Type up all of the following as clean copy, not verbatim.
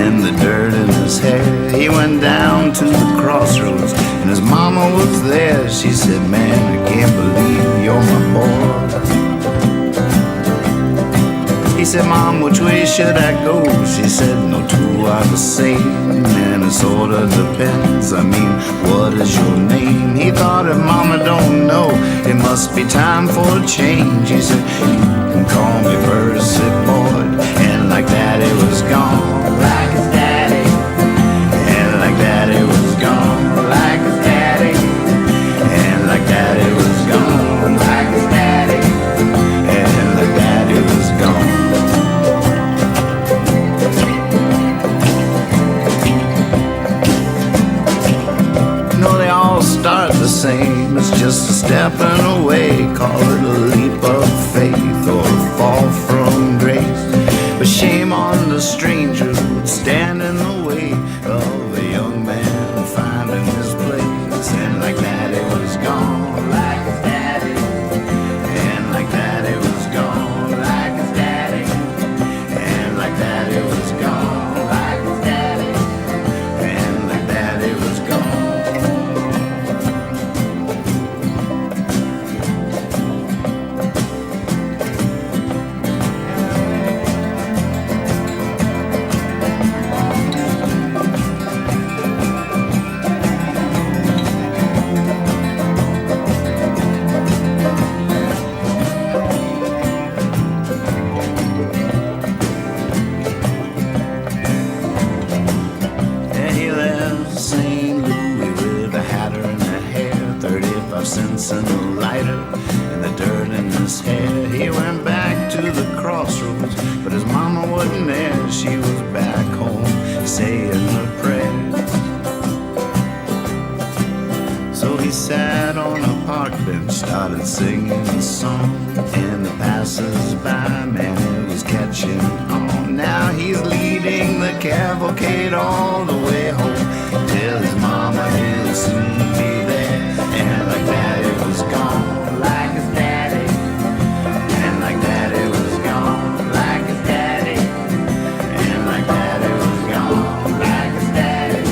and the dirt in his hair. He went down to the crossroads, and his mama was there. She said, man, I can't believe you're my boy. He said, Mom, which way should I go? She said, no two are the same, and it sorta depends. I mean, what is your name? He thought, if Mama don't know, it must be time for a change. He said, you can call me Percy Boyd. And like that it was gone, like his daddy. And like that it was gone, like his daddy. And like that it was gone, like his daddy. And like that it was gone. Start the same, it's just a stepping away. Call it a leap of faith or a fall from grace. But shame on the stranger who would stand in the way of a young man finding his place. And like that it was gone, like his daddy. And like that it was gone, like his daddy. And like that it was gone, like his daddy. And like that it was gone. Cents and a lighter and the dirt in his hair. He went back to the crossroads, but his mama wasn't there. She was back home saying her prayers. So he sat on a park bench, started singing a song, and the passers-by, man, it was catching on. Now he's leading the cavalcade all the way home, till his mama will soon be there. And like that it was gone, like his daddy. And like that it was gone, like his daddy. And like that it was gone, like his daddy.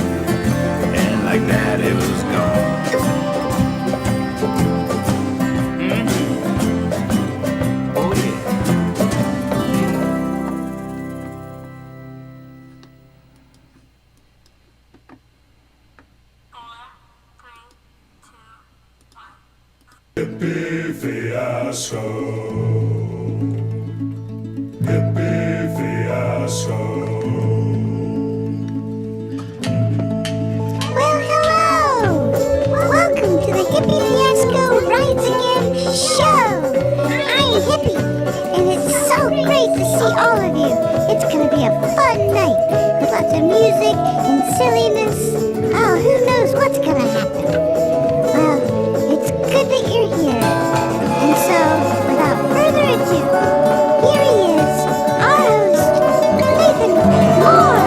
And like that it was gone. Oh yeah. Hippie fiasco. Hippie fiasco. Well, hello! Welcome to the Hippie Fiasco Rides Again show! I'm Hippie, and it's so great to see all of you. It's gonna be a fun night with lots of music and silliness. Oh, who knows what's gonna happen? Well, it's good that you're here. And so, without further ado, here he is, our host, Nathan Moore.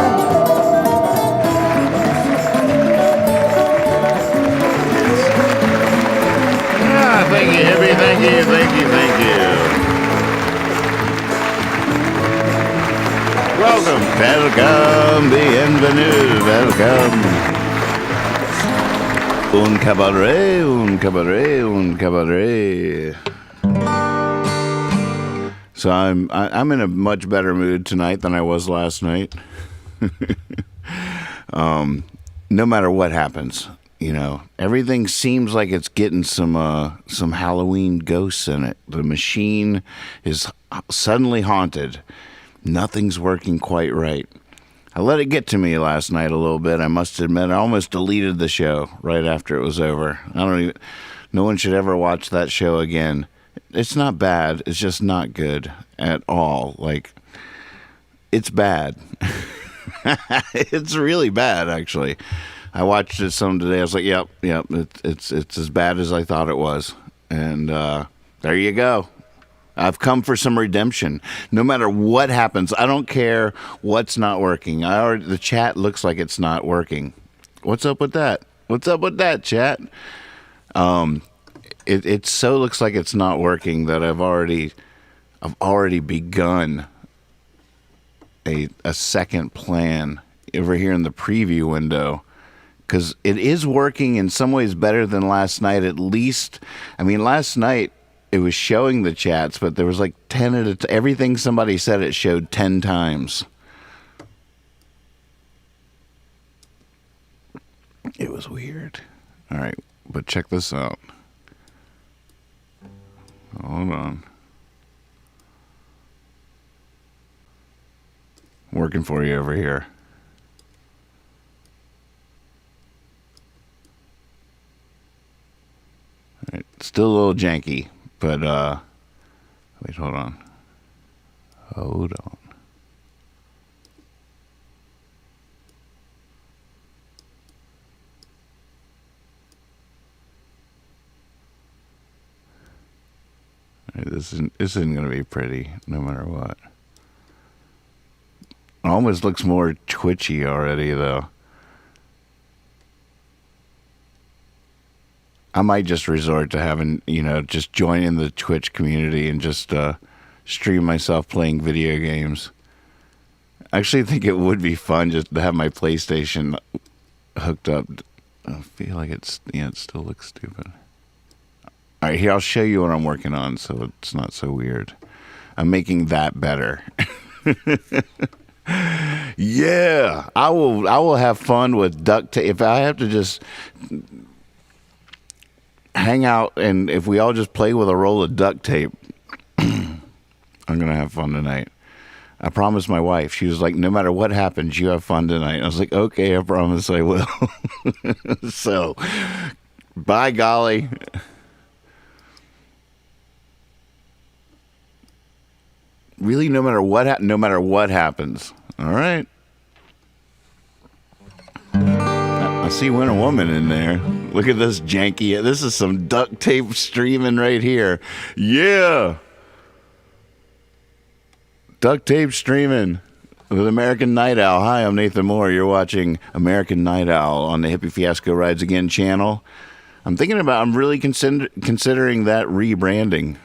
Thank you, Hippie. Thank you, thank you, thank you. Welcome, welcome, bienvenue, welcome. Un cabaret, un cabaret, un cabaret. So I'm in a much better mood tonight than I was last night. No matter what happens, you know, everything seems like it's getting some Halloween ghosts in it. The machine is suddenly haunted. Nothing's working quite right. I let it get to me last night a little bit. I must admit, I almost deleted the show right after it was over. No one should ever watch that show again. It's not bad. It's just not good at all. Like, it's bad. It's really bad, actually. I watched it some today. I was like, yep, it's as bad as I thought it was. And there you go. I've come for some redemption. No matter what happens, I don't care what's not working. The chat looks like it's not working. What's up with that? What's up with that, chat? It so looks like it's not working that I've already begun a second plan over here in the preview window, because it is working in some ways better than last night. At least, I mean, last night it was showing the chats, but there was like 10 at a everything somebody said it showed 10 times. It was weird. All right, but check this out. Hold on. Working for you over here. All right, still a little janky, but wait, hold on. Hold on. All right, this isn't going to be pretty, no matter what. It almost looks more twitchy already, though. I might just resort to having, just joining the Twitch community and just stream myself playing video games. I actually think it would be fun just to have my PlayStation hooked up. I feel like it still looks stupid. All right, here, I'll show you what I'm working on so it's not so weird. I'm making that better. Yeah, I will have fun with duct tape. If I have to just hang out and if we all just play with a roll of duct tape, I'm going to have fun tonight. I promised my wife. She was like, no matter what happens, you have fun tonight. I was like, okay, I promise I will. So, by golly. Really, no matter what happens. All right. I see Winter Woman in there. Look at this janky. This is some duct tape streaming right here. Yeah. Duct tape streaming with American Night Owl. Hi, I'm Nathan Moore. You're watching American Night Owl on the Hippie Fiasco Rides Again channel. I'm really considering that rebranding.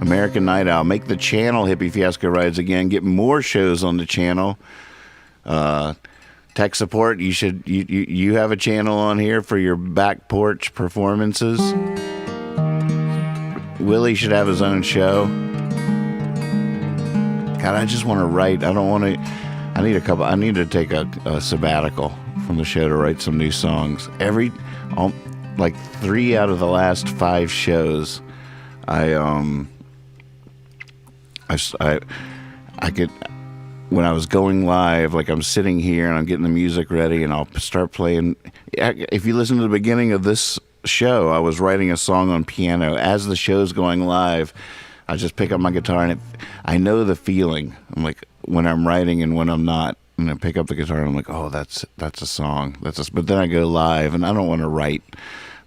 American Night Owl. Make the channel Hippie Fiasco Rides Again. Get more shows on the channel. Tech support. You have a channel on here for your back porch performances. Willie should have his own show. God, I just want to write. I need to take a sabbatical from the show to write some new songs. Like 3 out of the last 5 shows, I could, when I was going live, like I'm sitting here and I'm getting the music ready and I'll start playing. If you listen to the beginning of this show, I was writing a song on piano. As the show's going live, I just pick up my guitar and I know the feeling. I'm like, when I'm writing and when I'm not, and I pick up the guitar and I'm like, oh, that's a song. But then I go live and I don't want to write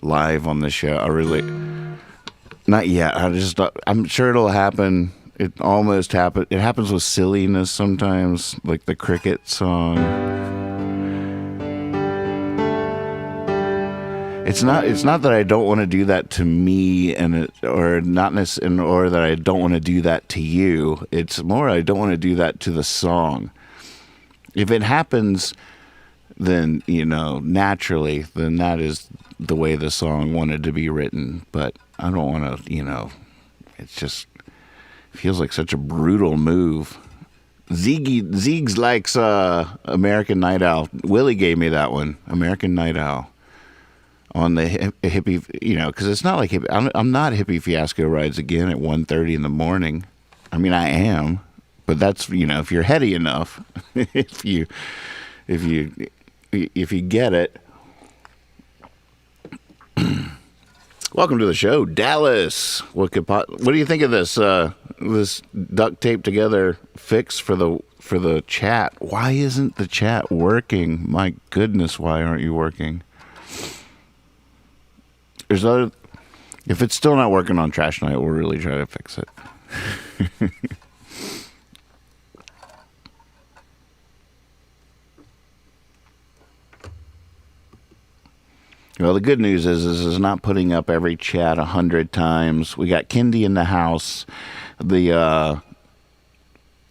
live on the show. Not yet. I'm sure it'll happen. It almost happened. It happens with silliness sometimes, like the cricket song. It's not that I don't want to do that to me, or that I don't want to do that to you. It's more I don't want to do that to the song. If it happens, then naturally, then that is the way the song wanted to be written. But I don't want to, it's just. Feels like such a brutal move. Zeegs likes American Night Owl. Willie gave me that one, American Night Owl, on the hippie. Because it's not like hippie. I'm not Hippie Fiasco Rides Again at 1:30 in the morning. I mean, I am, but that's if you're heady enough, if you get it. Welcome to the show, Dallas. What do you think of this this duct tape together fix for the chat? Why isn't the chat working? My goodness, why aren't you working? If it's still not working on Trash Night, we'll really try to fix it. Well, the good news is not putting up every chat 100 times. We got Kendi in the house. The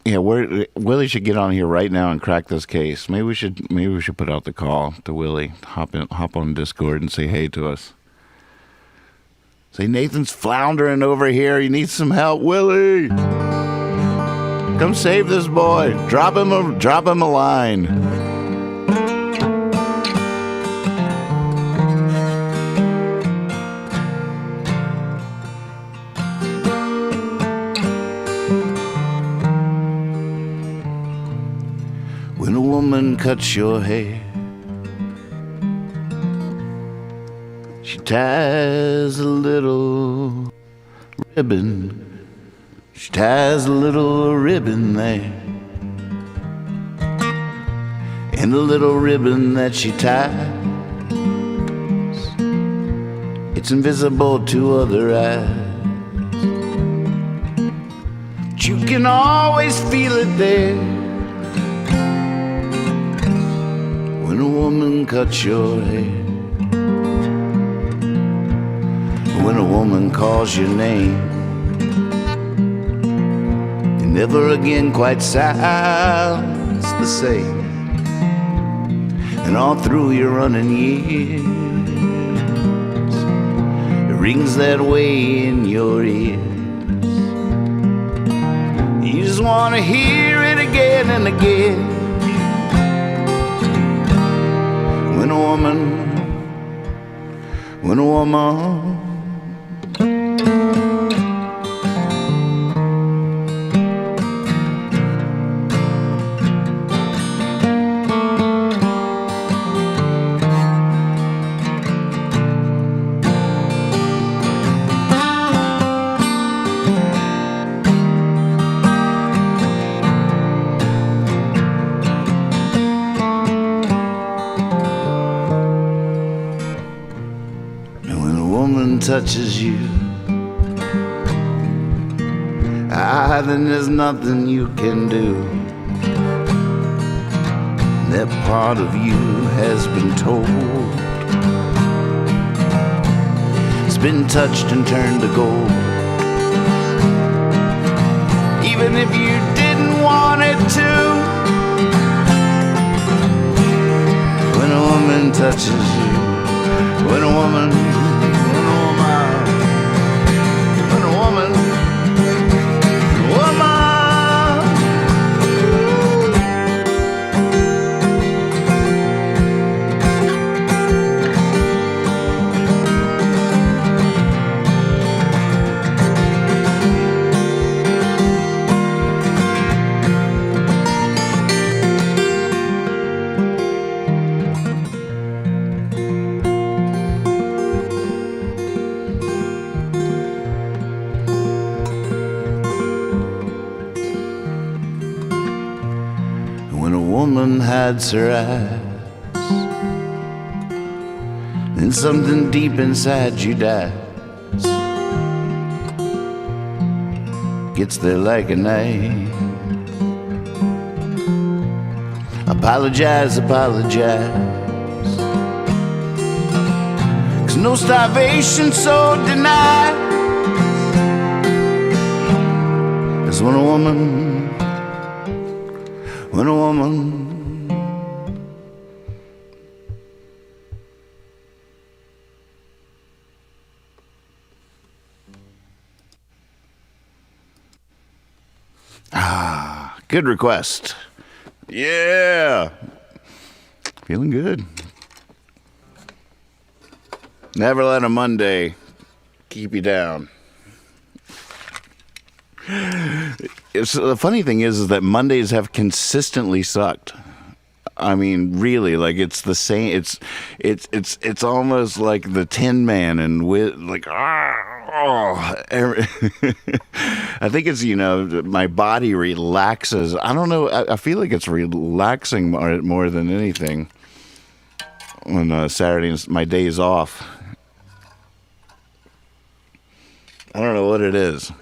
Yeah, Willie should get on here right now and crack this case. Maybe we should put out the call to Willie. Hop on Discord and say hey to us. Say Nathan's floundering over here. You need some help, Willie. Come save this boy. Drop him a line. When a woman cuts your hair, she ties a little ribbon. She ties a little ribbon there. And the little ribbon that she ties, it's invisible to other eyes. But you can always feel it there. When a woman cuts your hair, when a woman calls your name, you never again quite sounds the same. And all through your running years, it rings that way in your ears. You just want to hear it again and again. When a woman touches you, then there's nothing you can do. That part of you has been told. It's been touched and turned to gold. Even if you didn't want it to. When a woman touches you, when a woman hides her eyes, and something deep inside you dies. Gets there like a knife. Apologize, apologize, 'cause no starvation so denied. 'Cause when a woman good request. Yeah. Feeling good. Never let a Monday keep you down. The funny thing is that Mondays have consistently sucked. I mean, really, like it's the same. It's almost like the Tin Man and with like I think it's my body relaxes. I don't know. I feel like it's relaxing more than anything. On Saturday, my days off. I don't know what it is.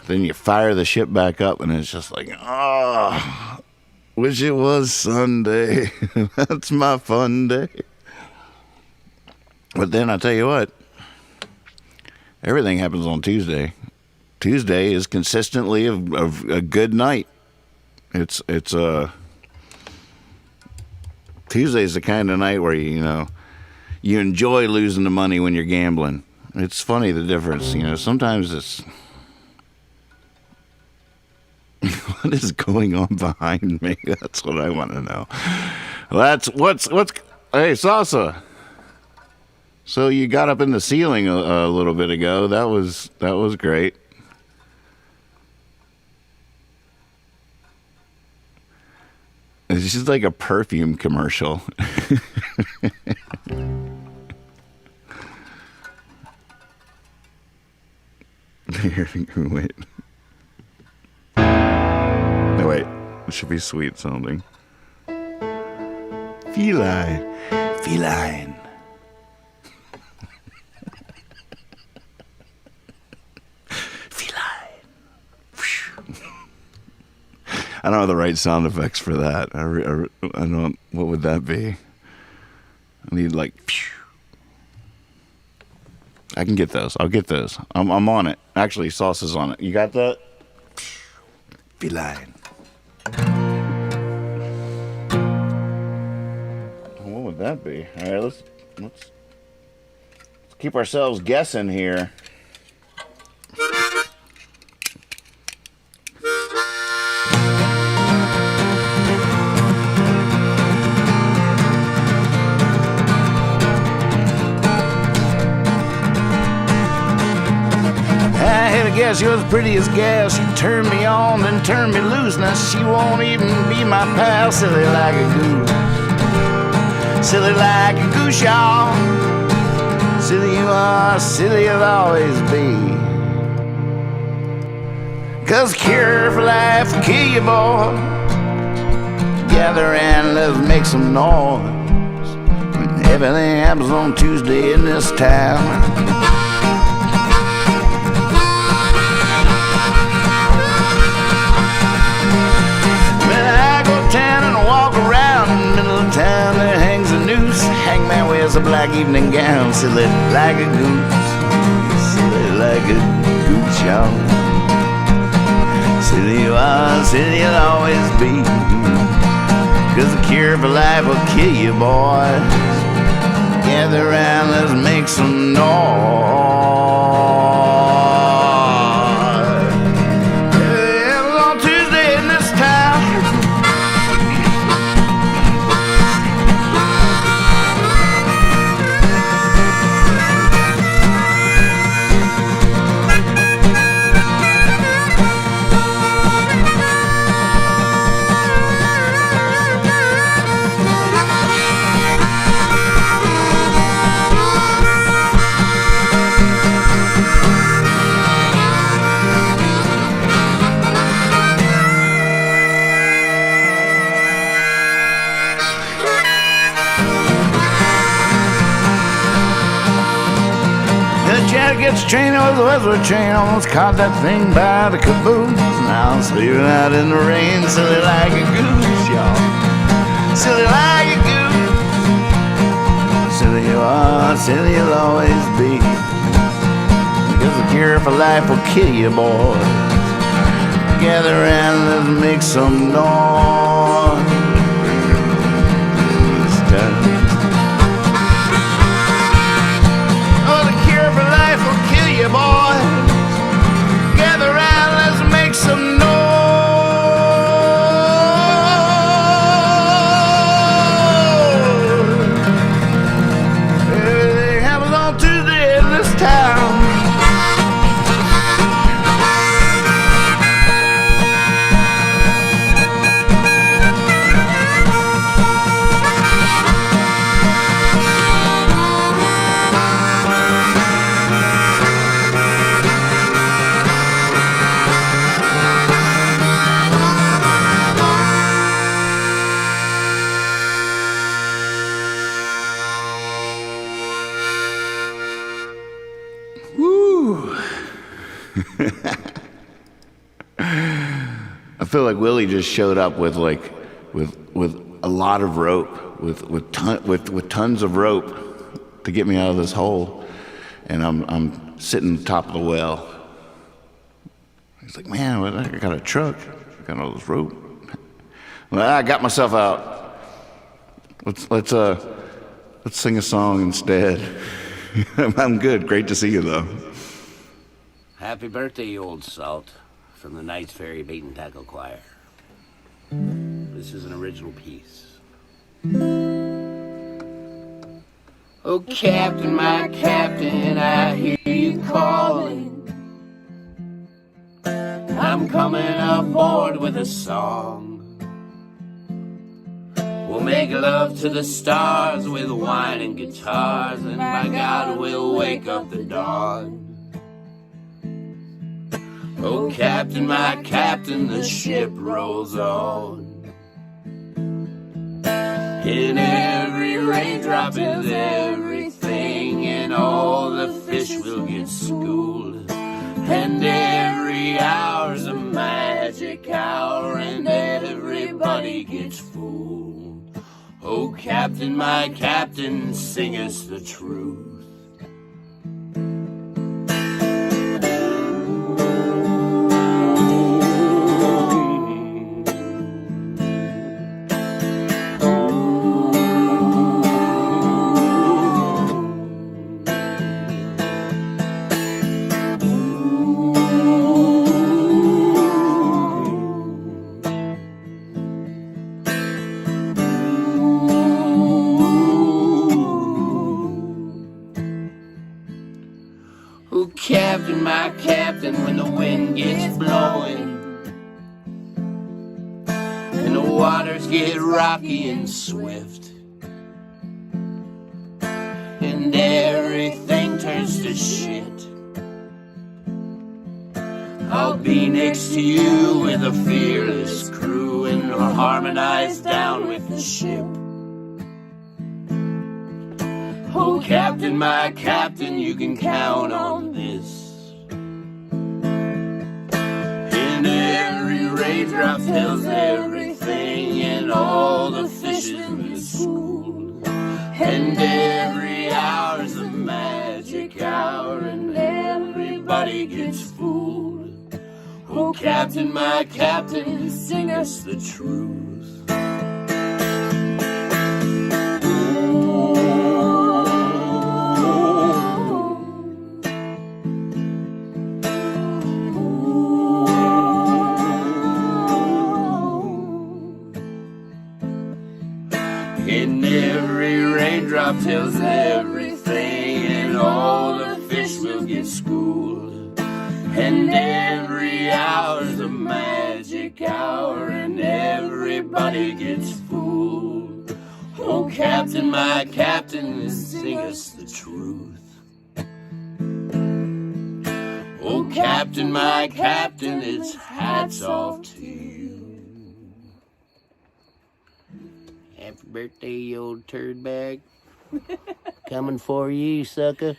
Then you fire the ship back up, and it's just like, wish it was Sunday. That's my fun day. But then I tell you what, everything happens on Tuesday. Tuesday is consistently a good night. It's Tuesday's the kind of night where you enjoy losing the money when you're gambling. It's funny the difference. Sometimes it's what is going on behind me? That's what I want to know. That's what's. Hey, Salsa. So you got up in the ceiling a little bit ago. That was great. It's just like a perfume commercial. Wait. No, wait. It should be sweet sounding. Feline. Feline. I don't have the right sound effects for that. I don't. What would that be? I need like. I can get those. I'll get those. I'm on it. Actually, Sauce is on it. You got that? Feline. What would that be? All right, let's keep ourselves guessing here. Guess she was pretty as gal. She turned me on, then turned me loose. Now she won't even be my pal. Silly like a goose. Silly like a goose, y'all. Silly you are, silly you'll always be. 'Cause cure for life will kill you, boy. Gather and let's make some noise. Everything happens on Tuesday in this town. Town there hangs a noose. Hangman wears a black evening gown. Silly like a goose. Silly like a goose, y'all. Silly you are, silly you'll always be. 'Cause the cure for life will kill you, boys. Gather round, let's make some noise. It was on Tuesday in this town. Gets trained over the Westwood train, almost caught that thing by the caboose. Now I'm sleeping out in the rain, silly like a goose, y'all. Silly like a goose. Silly you are, silly you'll always be. Because the cure for life will kill you, boys. Gather and let's make some noise. This time. You boys, gather round, let's make some noise. Everything happens on Tuesday in this town. I feel like Willie just showed up with a lot of rope, with tons of rope to get me out of this hole, and I'm sitting top of the well. He's like, man, I got a truck, I got all this rope. Well, I got myself out. Let's sing a song instead. I'm good. Great to see you, though. Happy birthday, you old salt, from the Knights Ferry Bait and Tackle Choir. This is an original piece. Oh, Captain, my Captain, I hear you calling. I'm coming aboard with a song. We'll make love to the stars with wine and guitars, and by God, we'll wake up the dawn. Oh, Captain, my Captain, the ship rolls on. In every raindrop is everything, and all the fish will get schooled. And every hour's a magic hour, and everybody gets fooled. Oh, Captain, my Captain, sing us the truth. Oh, Captain, my Captain, when the wind gets blowing and the waters get rocky and swift, and everything turns to shit, I'll be next to you with a fearless crew and harmonize down with the ship. Oh, Captain, my Captain, you can count on this. And every raindrop tells everything, and all the fishes will school. And every hour's a magic hour, and everybody gets fooled. Oh, Captain, my Captain, sing us the truth. And every raindrop tells everything, and all the fish will get schooled. And every hour's a magic hour, and everybody gets fooled. Oh, Captain, my Captain, sing us the truth. Oh, Captain, my Captain, it's hats off to you. Happy birthday, you old turd bag. Coming for you, sucker.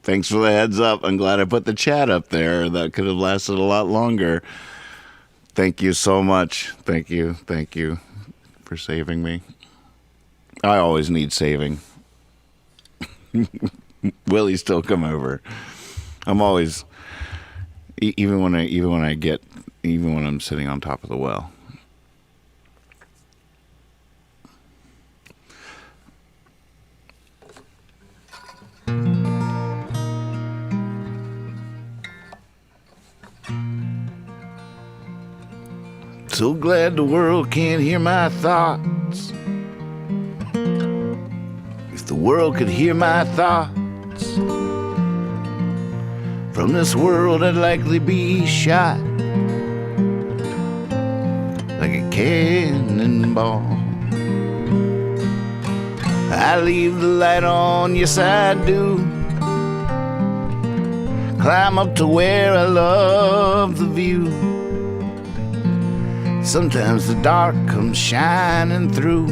Thanks for the heads up. I'm glad I put the chat up there. That could have lasted a lot longer. Thank you so much. Thank you. Thank you for saving me. I always need saving. Will he still come over? I'm always, even when I'm sitting on top of the well. So glad the world can't hear my thoughts. If the world could hear my thoughts, from this world I'd likely be shot like a cannonball. I leave the light on, yes I do. Climb up to where I love the view. Sometimes the dark comes shining through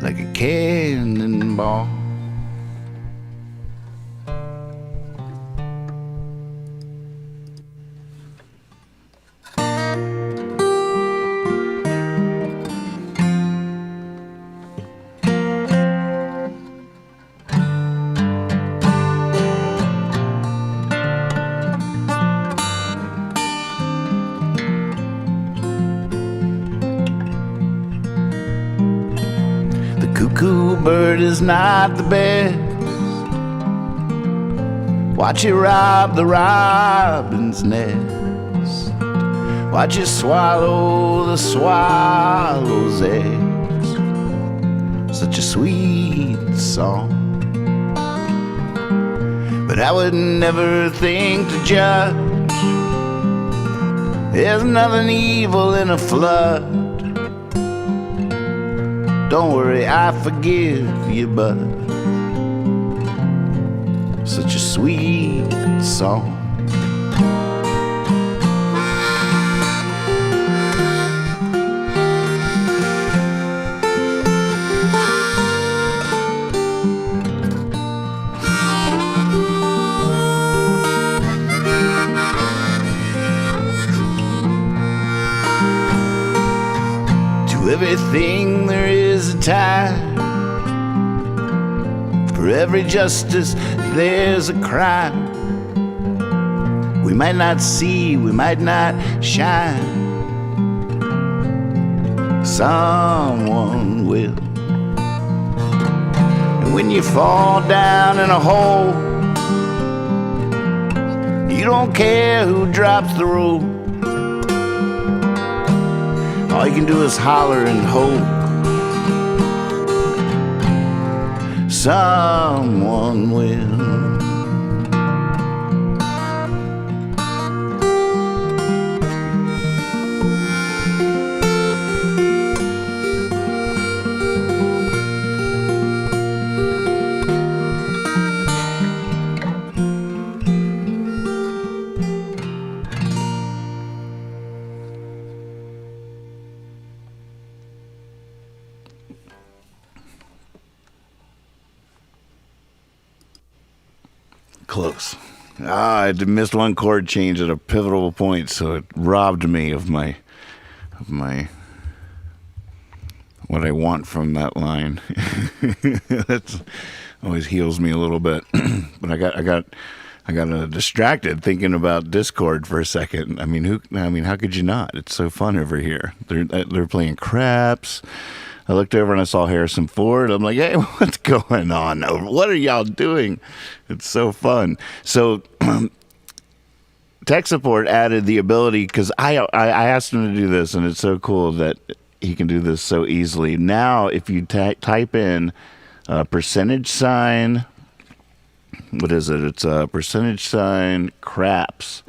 like a cannonball. Cuckoo bird is not the best. Watch it rob the robin's nest. Watch it swallow the swallow's eggs. Such a sweet song. But I would never think to judge. There's nothing evil in a flood. Don't worry, I forgive you, but such a sweet song. To everything there is a time. For every justice there's a crime. We might not see, we might not shine. Someone will. And when you fall down in a hole, you don't care who drops the rope. All you can do is holler and hope someone will. Close. I missed one chord change at a pivotal point, so it robbed me of my what I want from that line. That always heals me a little bit. But I got distracted thinking about Discord for a second. I mean, how could you not? It's so fun over here. They're playing craps. I looked over and I saw Harrison Ford. I'm like, hey, what's going on? What are y'all doing? It's so fun. So tech support added the ability, because I asked him to do this, and it's so cool that he can do this so easily. Now, if you type in $, what is it? It's $, craps.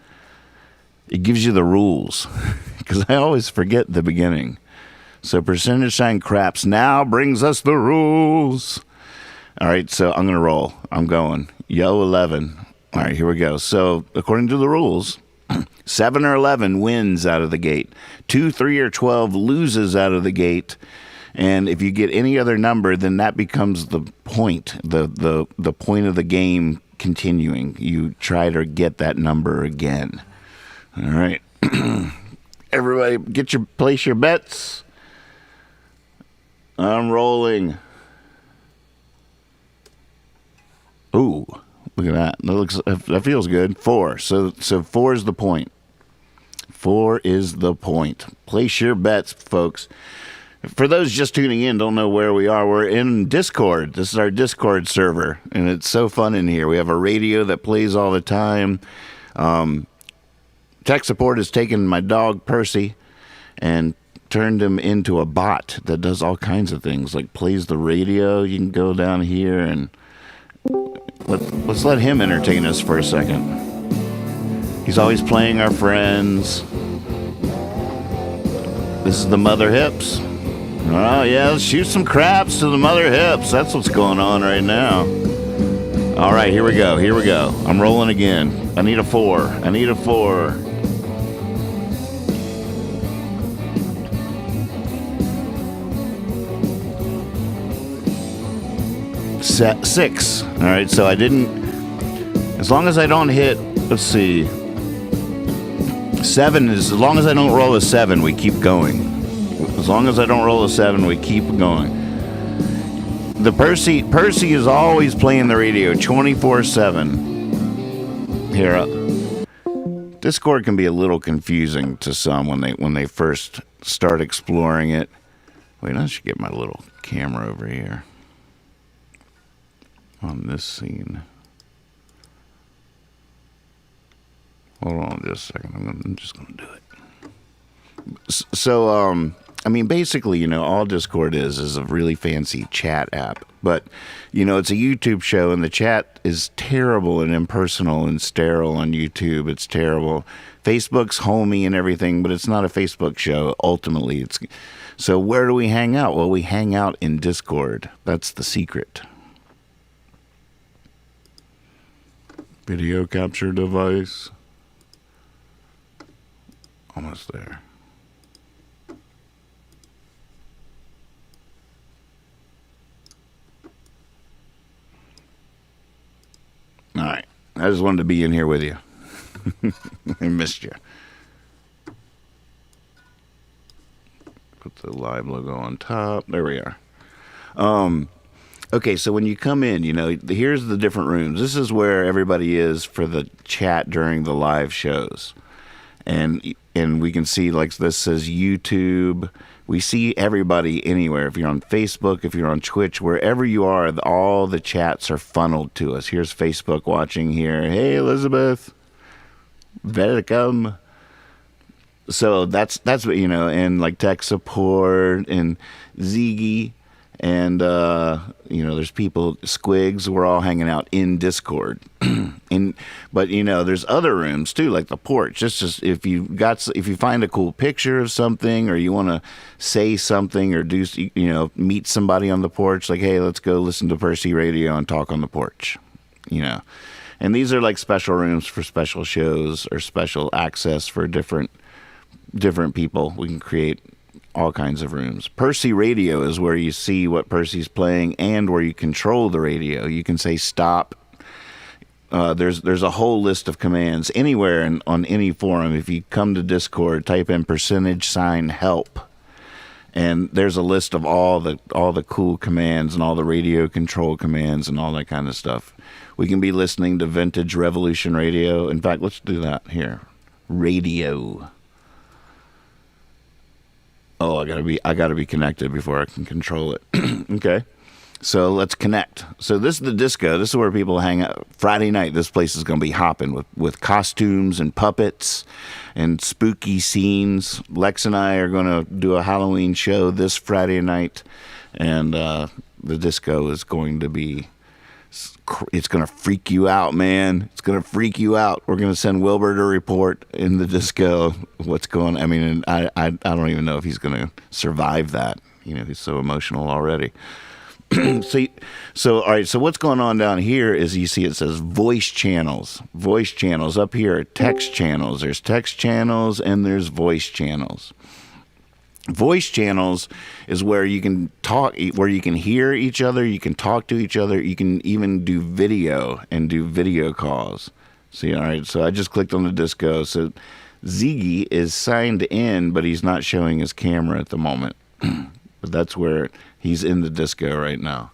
It gives you the rules, because I always forget the beginning. So $, craps now brings us the rules. All right, so I'm going to roll. I'm going. Yo, 11. All right, here we go. So according to the rules, 7 or 11 wins out of the gate. 2, 3, or 12 loses out of the gate. And if you get any other number, then that becomes the point, the point of the game continuing. You try to get that number again. All right. Everybody, place your bets. I'm rolling. Ooh, look at that. That feels good. 4. So 4 is the point. 4 is the point. Place your bets, folks. For those just tuning in, don't know where we are. We're in Discord. This is our Discord server, and it's so fun in here. We have a radio that plays all the time. Tech support has taken my dog Percy and turned him into a bot that does all kinds of things, like plays the radio. You can go down here and let's let him entertain us for a second. He's always playing our friends. This is the mother hips. Oh yeah, let's shoot some craps to the mother hips. That's what's going on right now. All right, here we go. I'm rolling again. I need a 4. Set 6. All right, so I didn't. As long as I don't hit. Let's see. 7 is. As long as I don't roll a 7, we keep going. As long as I don't roll a 7, we keep going. The Percy is always playing the radio 24/7. Here, Discord can be a little confusing to some when they first start exploring it. Wait, I should get my little camera over here on this scene. Hold on just a second. I'm just gonna do it. So, I mean, basically, all Discord is a really fancy chat app. But, it's a YouTube show, and the chat is terrible and impersonal and sterile on YouTube. It's terrible. Facebook's homey and everything, but it's not a Facebook show. Ultimately, so where do we hang out? Well, we hang out in Discord. That's the secret. Video capture device. Almost there. All right. I just wanted to be in here with you. I missed you. Put the live logo on top. There we are. Okay, so when you come in, here's the different rooms. This is where everybody is for the chat during the live shows. And we can see, like, this says YouTube. We see everybody anywhere. If you're on Facebook, if you're on Twitch, wherever you are, all the chats are funneled to us. Here's Facebook watching here. Hey, Elizabeth. Welcome. So that's what, and like tech support and Ziggy. And, there's people, Squigs, we're all hanging out in Discord. But there's other rooms too, like the porch. Just if you find a cool picture of something, or you want to say something, or do, meet somebody on the porch, like, hey, let's go listen to Percy Radio and talk on the porch, And these are like special rooms for special shows or special access for different people. We can create all kinds of rooms. Percy Radio is where you see what Percy's playing and where you control the radio. You can say stop. There's a whole list of commands anywhere on any forum. If you come to Discord, type in $help, and there's a list of all the cool commands and all the radio control commands and all that kind of stuff. We can be listening to Vintage Revolution Radio. In fact, let's do that here. Radio. Oh, I gotta be connected before I can control it. Okay. So let's connect. So this is the disco. This is where people hang out. Friday night, this place is going to be hopping with costumes and puppets and spooky scenes. Lex and I are going to do a Halloween show this Friday night. And the disco is going to be... It's going to freak you out, man. It's going to freak you out. We're going to send Wilbur to report in the disco what's going on. I mean, I don't even know if he's going to survive that. He's so emotional already. So all right, so what's going on down here is you see it says voice channels. Voice channels. Up here are text channels. There's text channels and there's voice channels. Voice channels is where you can talk, where you can hear each other, you can talk to each other, you can even do video and do video calls. See, all right, so I just clicked on the disco. So Ziggy is signed in, but he's not showing his camera at the moment. But that's where he's in the disco right now.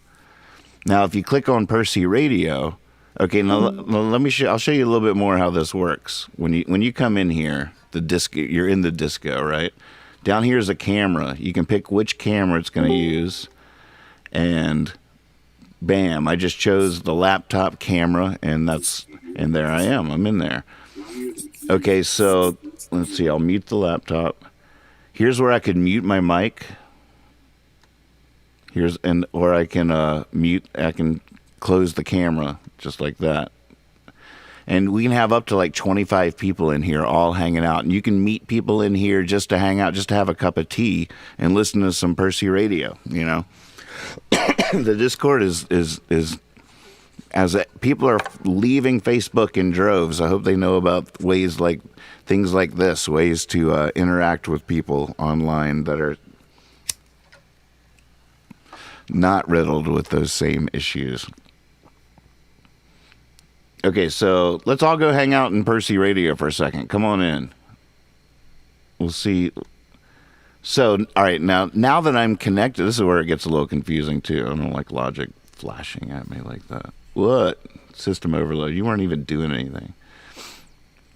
Now, if you click on Percy Radio, okay, now let me I'll show you a little bit more how this works. When you come in here, the disco, you're in the disco, right? Down here is a camera. You can pick which camera it's going to use, and bam! I just chose the laptop camera, and there I am. I'm in there. Okay, so let's see. I'll mute the laptop. Here's where I could mute my mic. Or I can mute. I can close the camera just like that. And we can have up to like 25 people in here all hanging out. And you can meet people in here just to hang out, just to have a cup of tea and listen to some Percy radio, you know. The Discord is people are leaving Facebook in droves. I hope they know about things like this, ways to interact with people online that are not riddled with those same issues. Okay, so let's all go hang out in Percy Radio for a second. Come on in. We'll see. So, all right, now that I'm connected, this is where it gets a little confusing, too. I don't like Logic flashing at me like that. What? System overload. You weren't even doing anything.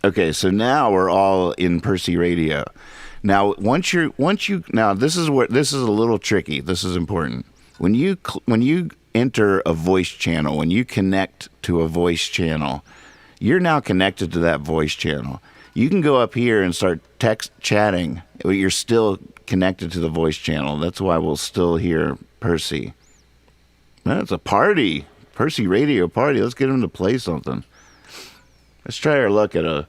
Okay, so now we're all in Percy Radio. Now, this is a little tricky. This is important. When you enter a voice channel, when you connect to a voice channel, you're now connected to that voice channel. You can go up here and start chatting, but you're still connected to the voice channel. That's why we'll still hear Percy. That's a party. Percy Radio party. Let's get him to play something. Let's try our luck at a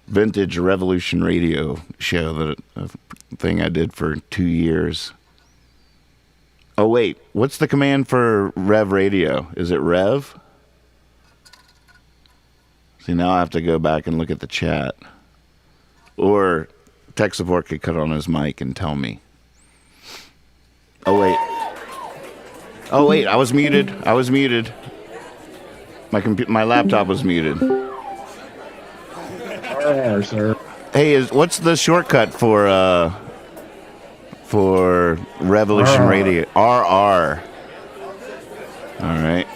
vintage Revolution Radio show, a thing I did for 2 years. Oh, wait. What's the command for Rev Radio? Is it Rev? See, now I have to go back and look at the chat. Or tech support could cut on his mic and tell me. Oh, wait. I was muted. My laptop was muted. Sir. Hey, what's the shortcut for Revolution Radio? RR. All right.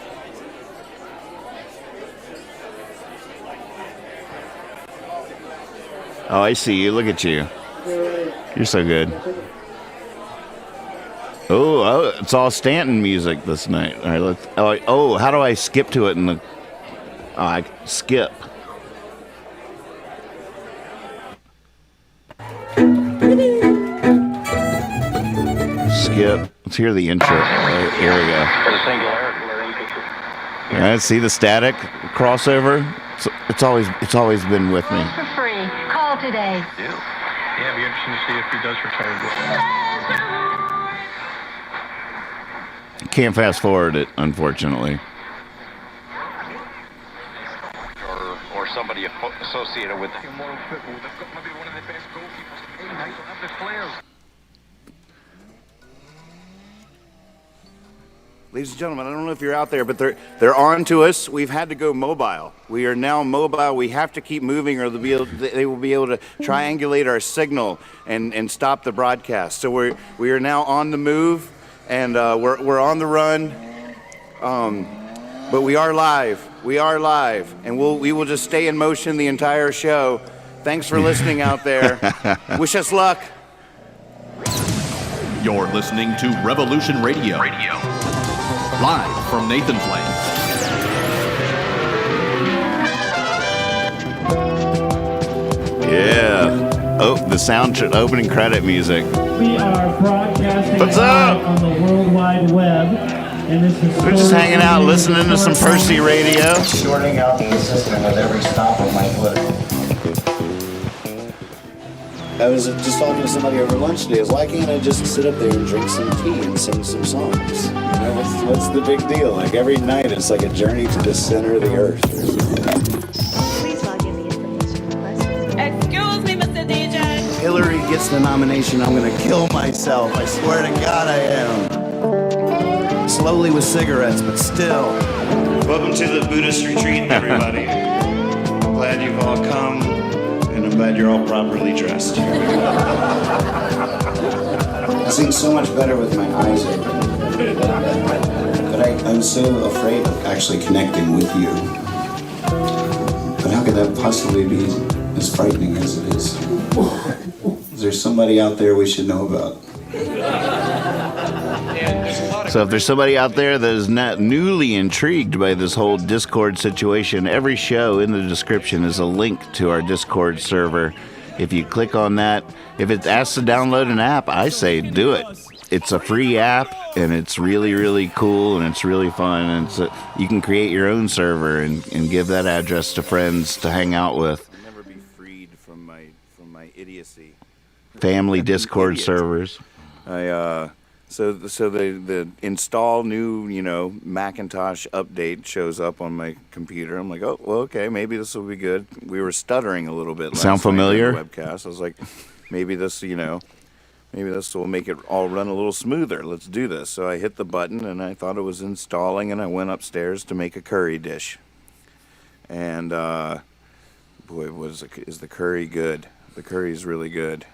Oh, I see you. Look at you. You're so good. Oh, it's all Stanton music this night. All right, let's. How do I skip to it I skip. Skip. Let's hear the intro. Here we go. All right, see the static crossover? It's always been with me. For free. Call today. Yeah, it'd be interesting to see if he does retire. Can't fast forward it, unfortunately. Or somebody associated with it. Ladies and gentlemen, I don't know if you're out there, but they're on to us. We've had to go mobile. We are now mobile. We have to keep moving, or they will be able to triangulate our signal and stop the broadcast. So we are now on the move, and we're on the run. But we are live. We are live, and we will just stay in motion the entire show. Thanks for listening out there. Wish us luck. You're listening to Revolution Radio. Live from Nathan's Land. Yeah. Oh, the opening credit music. We are broadcasting What's up? on the World Wide Web, and this is We're just hanging out, listening to some Percy Radio. Shorting out the system with every stop of my foot. I was just talking to somebody over lunch today. Why can't I just sit up there and drink some tea and sing some songs? You know, what's the big deal? Like every night, it's like a journey to the center of the earth. Please log in the information request. Excuse me, Mr. DJ. Hillary gets the nomination, I'm gonna kill myself. I swear to God I am. Slowly with cigarettes, but still. Welcome to the Buddhist retreat, everybody. I'm glad you've all come, and I'm glad you're all properly dressed. I sing so much better with my eyes open. But I'm so afraid of actually connecting with you. But how could that possibly be as frightening as it is? Is there somebody out there we should know about? And there's a lot So if there's somebody out there that is not newly intrigued by this whole Discord situation, every show in the description is a link to our Discord server. If you click on that, if it asks to download an app, I say do it. It's a free app, and it's really, really cool, and it's really fun. And you can create your own server and give that address to friends to hang out with. I'll never be freed from my idiocy. Family Discord servers. So the install new, Macintosh update shows up on my computer. I'm like, oh, well, okay, maybe this will be good. We were stuttering a little bit. Sound familiar? On the webcast. I was like, maybe this will make it all run a little smoother. Let's do this. So I hit the button, and I thought it was installing, and I went upstairs to make a curry dish. And boy, is the curry good? The curry is really good.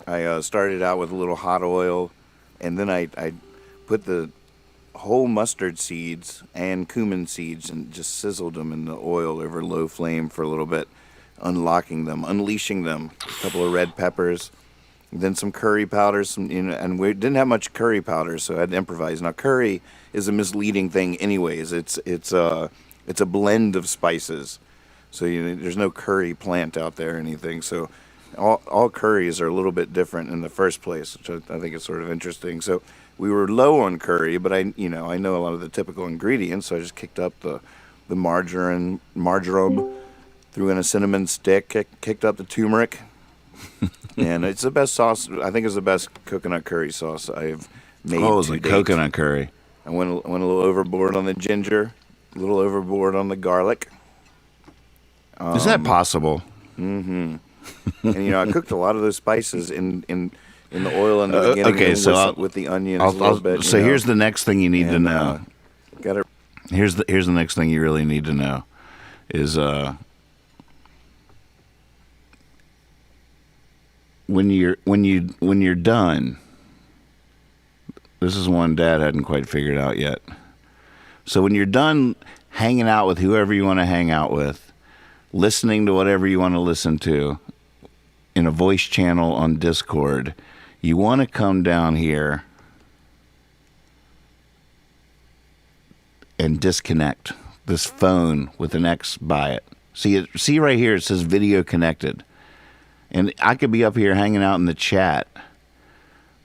I started out with a little hot oil. And then I put the whole mustard seeds and cumin seeds and just sizzled them in the oil over low flame for a little bit, unlocking them, unleashing them. A couple of red peppers, then some curry powder. And we didn't have much curry powder, so I had to improvise. Now curry is a misleading thing, anyways. It's a blend of spices, so there's no curry plant out there or anything. So. All curries are a little bit different in the first place, which I think is sort of interesting. So we were low on curry, but I know a lot of the typical ingredients, so I just kicked up the marjoram, threw in a cinnamon stick, kicked up the turmeric, and it's the best sauce. I think it's the best coconut curry sauce I've made. Oh, it's like coconut curry. I went a little overboard on the ginger, a little overboard on the garlic. Is that possible? Mm-hmm. And I cooked a lot of those spices in the oil in the beginning. Okay, so with the onions a little bit. So here's the next thing you need to know. Here's the next thing you really need to know is when you're done. This is one Dad hadn't quite figured out yet. So when you're done hanging out with whoever you want to hang out with, listening to whatever you want to listen to in a voice channel on Discord, you want to come down here and disconnect this phone with an X by it. See right here, it says video connected. And I could be up here hanging out in the chat,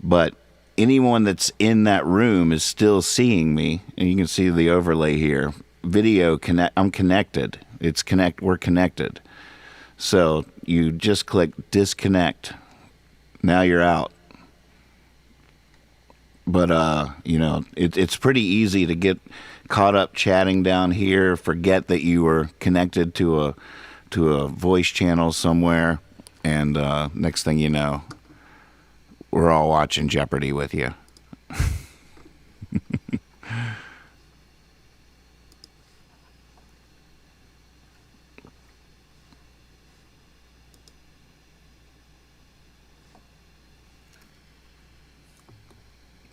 but anyone that's in that room is still seeing me. And you can see the overlay here. Video connect. I'm connected. We're connected. So you just click disconnect. Now you're out. But it's pretty easy to get caught up chatting down here. Forget that you were connected to a voice channel somewhere, and next thing you know, we're all watching Jeopardy with you.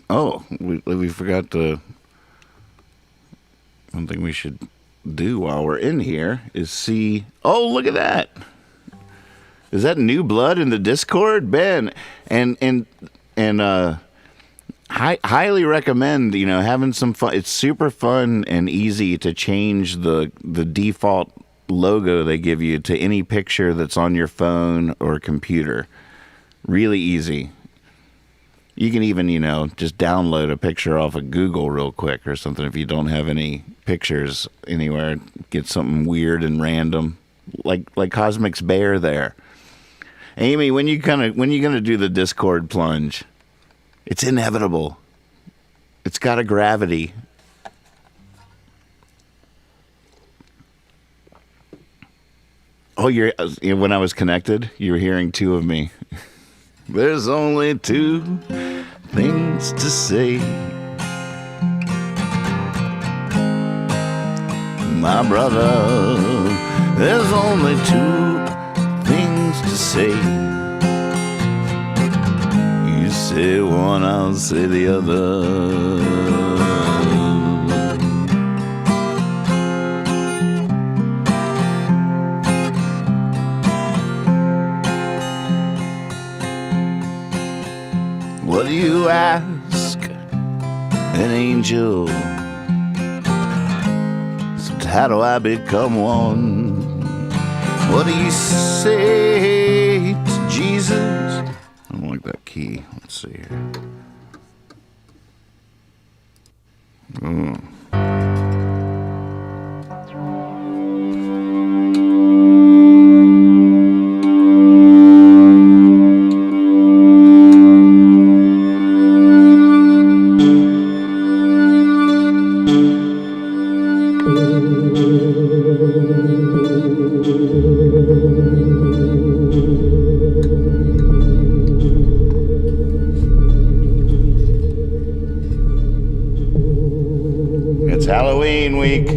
Oh, we forgot to. One thing we should do while we're in here is see. Oh, look at that! Is that new blood in the Discord, Ben? And highly recommend having some fun. It's super fun and easy to change the default logo they give you to any picture that's on your phone or computer. Really easy. You can even, just download a picture off of Google real quick or something if you don't have any pictures anywhere. Get something weird and random, like Cosmic's Bear there. Amy, when you gonna do the Discord plunge? It's inevitable. It's got a gravity. Oh, when I was connected, you were hearing two of me. There's only two things to say. My brother, there's only two things to say. You say one, I'll say the other. What do you ask? an angel. So how do I become one? What do you say to Jesus? I don't like that key. Let's see here. It's Halloween week.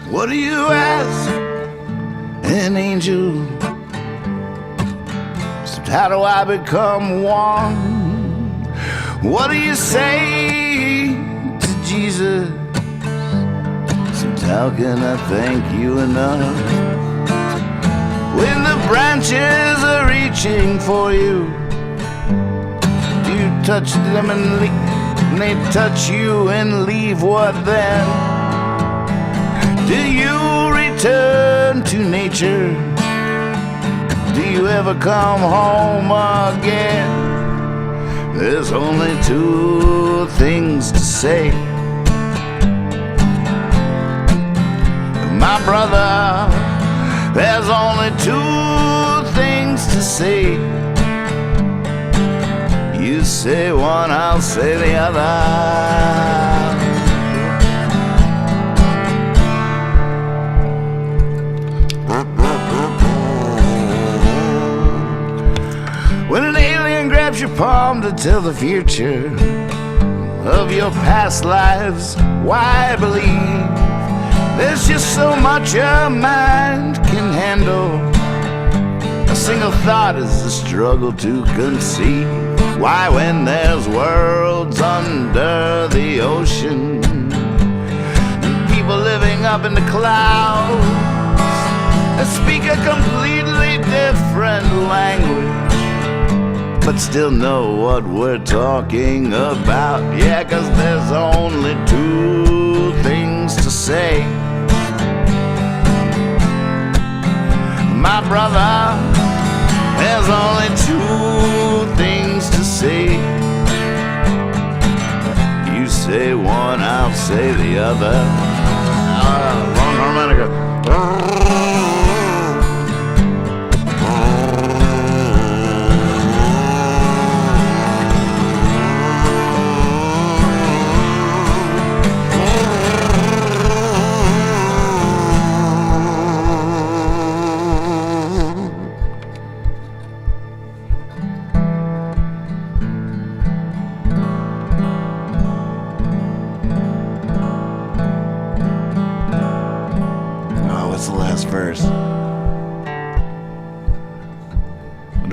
What do you ask an angel? So how do I become one? What do you say to Jesus? So how can I thank you enough? When the branches are reaching for you, do you touch them and they touch you and leave what then? Do you return to nature? Do you ever come home again? There's only two things to say. My brother, there's only two things to say. You say one, I'll say the other. When an alien grabs your palm to tell the future of your past lives, why believe? There's just so much a mind can handle. A single thought is a struggle to conceive. Why, when there's worlds under the ocean and people living up in the clouds that speak a completely different language, but still know what we're talking about. Yeah, 'cause there's only two things to say. My brother, there's only two things to say. You say one, I'll say the other. Long harmonica.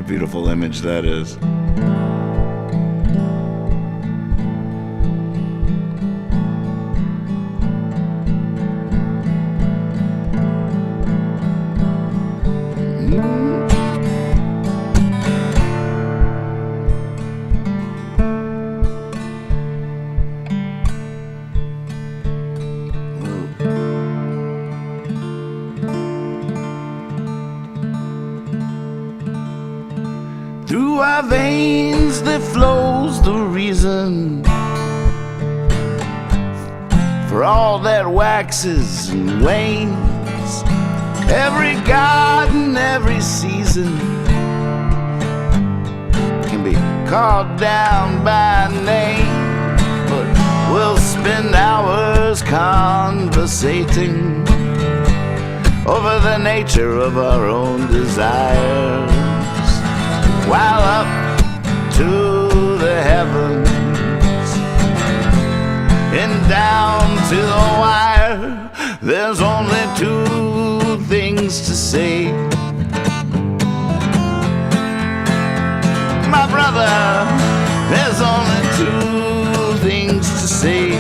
beautiful image that is. Through our veins there flows the reason for all that waxes and wanes. Every garden, every season can be called down by name, but we'll spend hours conversating over the nature of our own desires, while up to the heavens and down to the wire, there's only two things to say. My brother, there's only two things to say.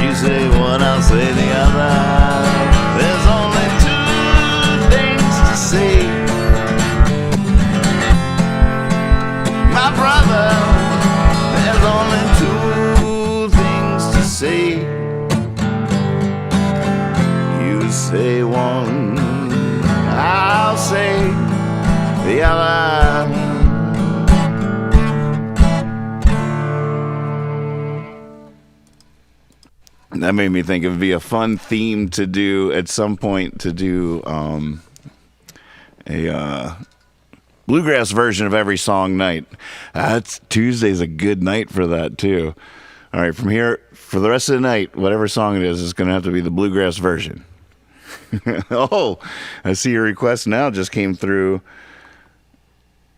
You say one, I'll say the other. There's only two things to say. My brother, there's only two things to say. You say one, I'll say the other. That made me think it would be a fun theme to do at some point, to do a bluegrass version of every song night. Tuesday's a good night for that too. All right, from here for the rest of the night, whatever song it is going to have to be the bluegrass version. Oh, I see your request now just came through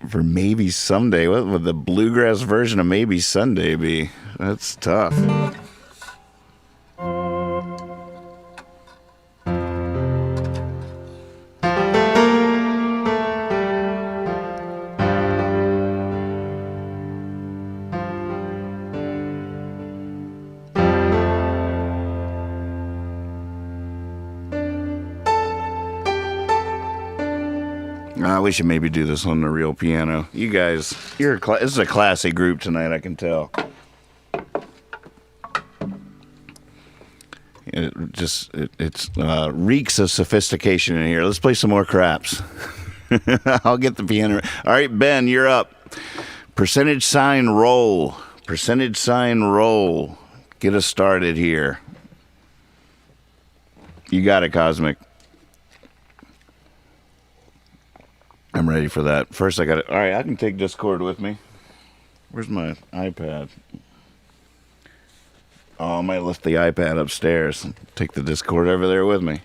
for Maybe Someday. What would the bluegrass version of Maybe Sunday be? That's tough. We should maybe do this on the real piano. You guys, this is a classy group tonight, I can tell. It reeks of sophistication in here. Let's play some more craps. I'll get the piano. All right, Ben, you're up. Percentage sign roll. Percentage sign roll. Get us started here. You got it, Cosmic. I'm ready for that. First, I got it. All right, I can take Discord with me. Where's my iPad? Oh, I might lift the iPad upstairs. Take the Discord over there with me.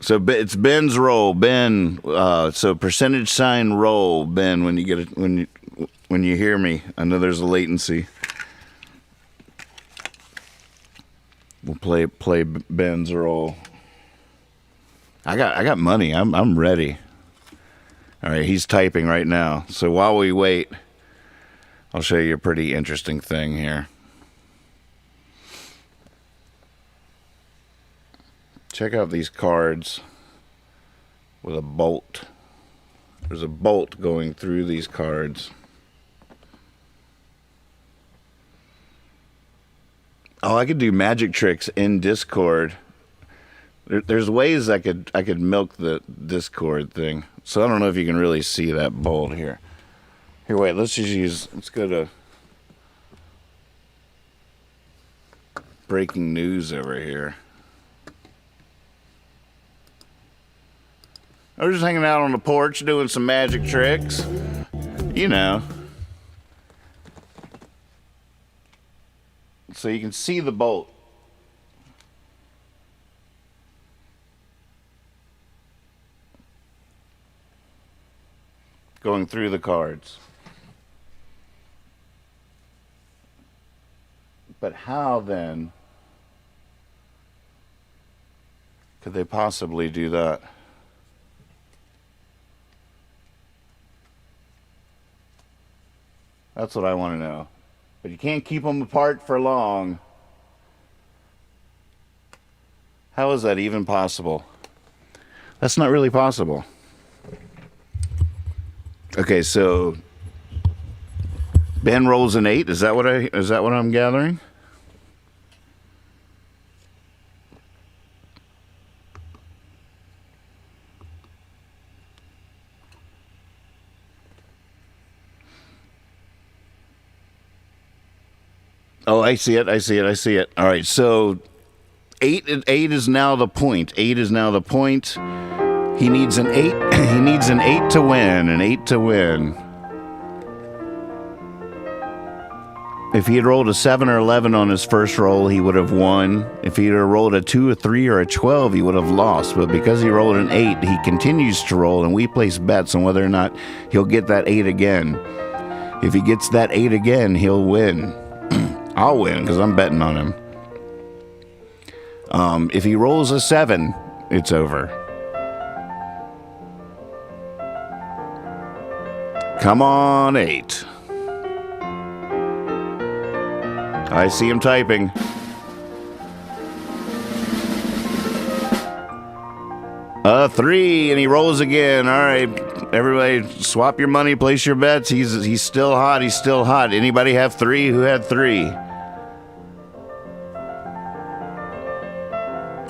So it's Ben's roll. Ben. So percentage sign roll. Ben, when you get it, when you hear me, I know there's a latency. We'll play Ben's roll. I got money. I'm ready. All right, he's typing right now. So while we wait, I'll show you a pretty interesting thing here. Check out these cards with a bolt. There's a bolt going through these cards. Oh, I could do magic tricks in Discord. There's ways I could milk the Discord thing. So I don't know if you can really see that bolt here. Here, wait, let's go to breaking news over here. I was just hanging out on the porch doing some magic tricks. You know. So you can see the bolt. Going through the cards. But how then could they possibly do that? That's what I want to know. But you can't keep them apart for long. How is that even possible? That's not really possible. Okay, so Ben rolls an 8. Is that what I'm gathering? Oh, I see it. All right, so 8 is now the point. 8 is now the point. He needs an 8. He needs an 8 to win. An 8 to win. If he had rolled a 7 or 11 on his first roll, he would have won. If he had rolled a 2, a 3, or a 12, he would have lost. But because he rolled an 8, he continues to roll, and we place bets on whether or not he'll get that 8 again. If he gets that 8 again, he'll win. I'll win because I'm betting on him. If he rolls a 7, it's over. Come on, 8. I see him typing. A 3, and he rolls again. All right, everybody, swap your money, place your bets. He's still hot. He's still hot. Anybody have 3? Who had 3?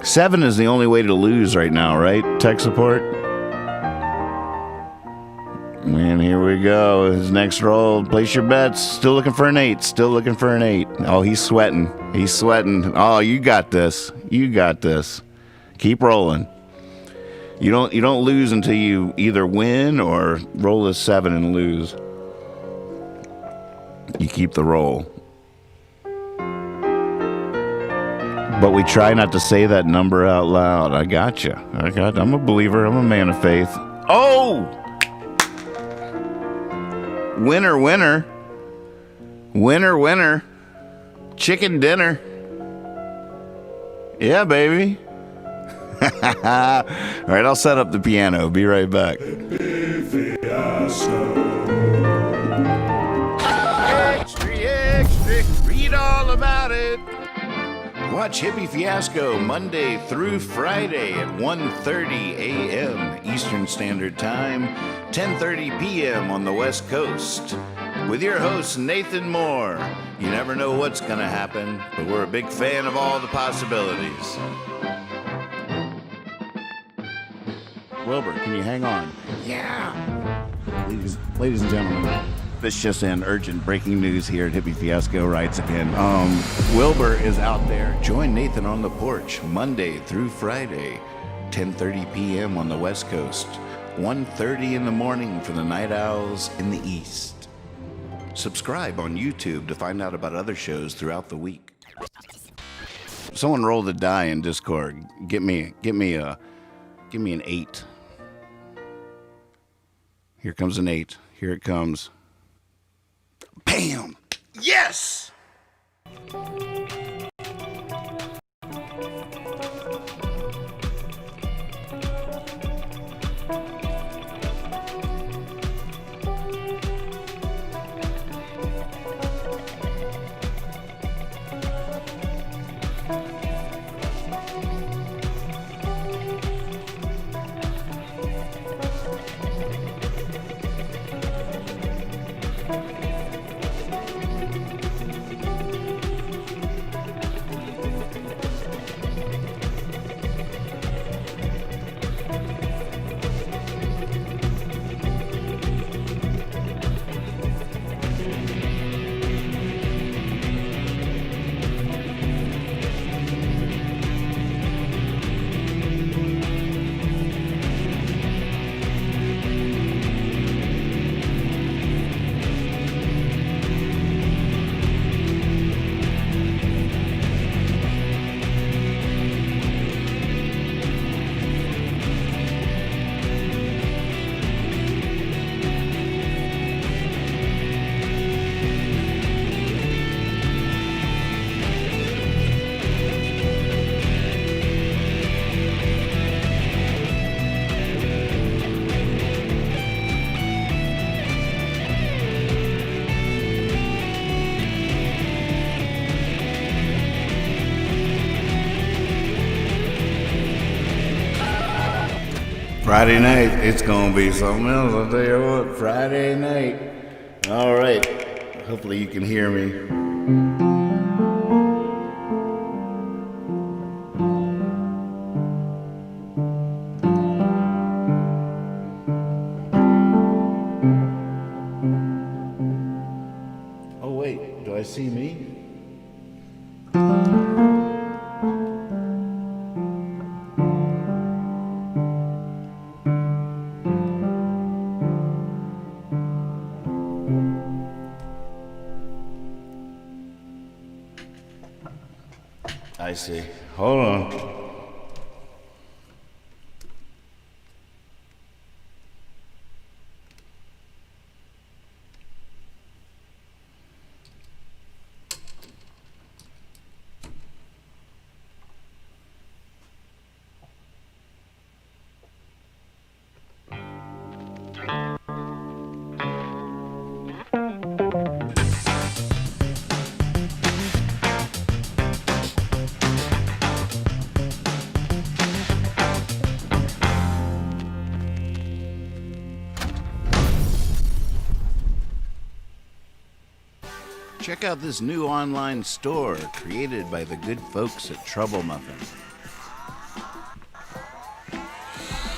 7 is the only way to lose right now, right? Tech support. And here we go. His next roll. Place your bets. Still looking for an 8. Still looking for an 8. Oh, he's sweating. He's sweating. Oh, you got this. You got this. Keep rolling. You don't lose until you either win or roll a 7 and lose. You keep the roll. But we try not to say that number out loud. I gotcha. I'm a believer. I'm a man of faith. Oh! Winner, winner. Winner, winner. Chicken dinner. Yeah, baby. All right, I'll set up the piano. Be right back. Extra, extra. Read all about it. Watch Hippie Fiasco Monday through Friday at 1:30 a.m. Eastern Standard Time, 10:30 p.m. on the West Coast. With your host, Nathan Moore. You never know what's going to happen, but we're a big fan of all the possibilities. Wilbur, can you hang on? Yeah! Ladies and gentlemen, this just in, urgent breaking news here at Hippie Fiasco Rides Again. Wilbur is out there. Join Nathan on the porch Monday through Friday, 10:30 p.m. on the West Coast, 1:30 in the morning for the Night Owls in the East. Subscribe on YouTube to find out about other shows throughout the week. Someone rolled a die in Discord. Give me an 8. Here comes an 8. Here it comes. Bam! Yes! Friday night, it's gonna be something else. I'll tell you what, Friday night. All right. Hopefully you can hear me. Oh wait, do I see me? I see. Hold on. Check out this new online store created by the good folks at Trouble Muffin.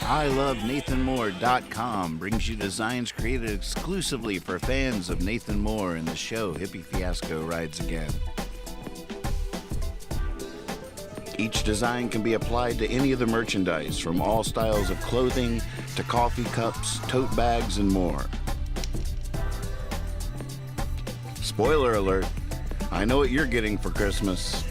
ILoveNathanMoore.com brings you designs created exclusively for fans of Nathan Moore and the show Hippie Fiasco Rides Again. Each design can be applied to any of the merchandise, from all styles of clothing to coffee cups, tote bags, and more. Spoiler alert, I know what you're getting for Christmas.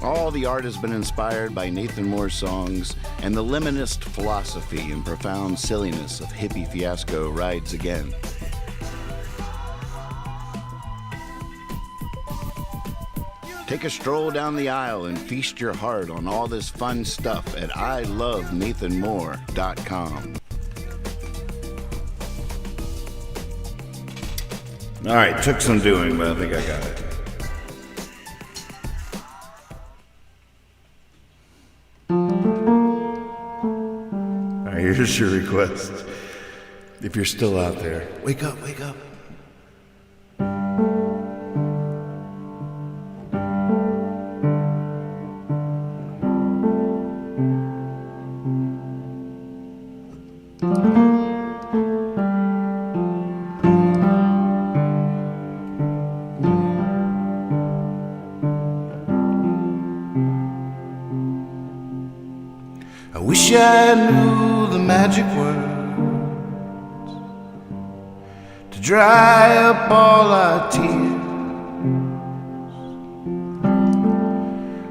All the art has been inspired by Nathan Moore's songs and the liminist philosophy and profound silliness of Hippie Fiasco Rides Again. Take a stroll down the aisle and feast your heart on all this fun stuff at ILoveNathanMoore.com. All right, took some doing, but I think I got it. All right, here's your request. If you're still out there, wake up, wake up. I wish I knew the magic words to dry up all our tears.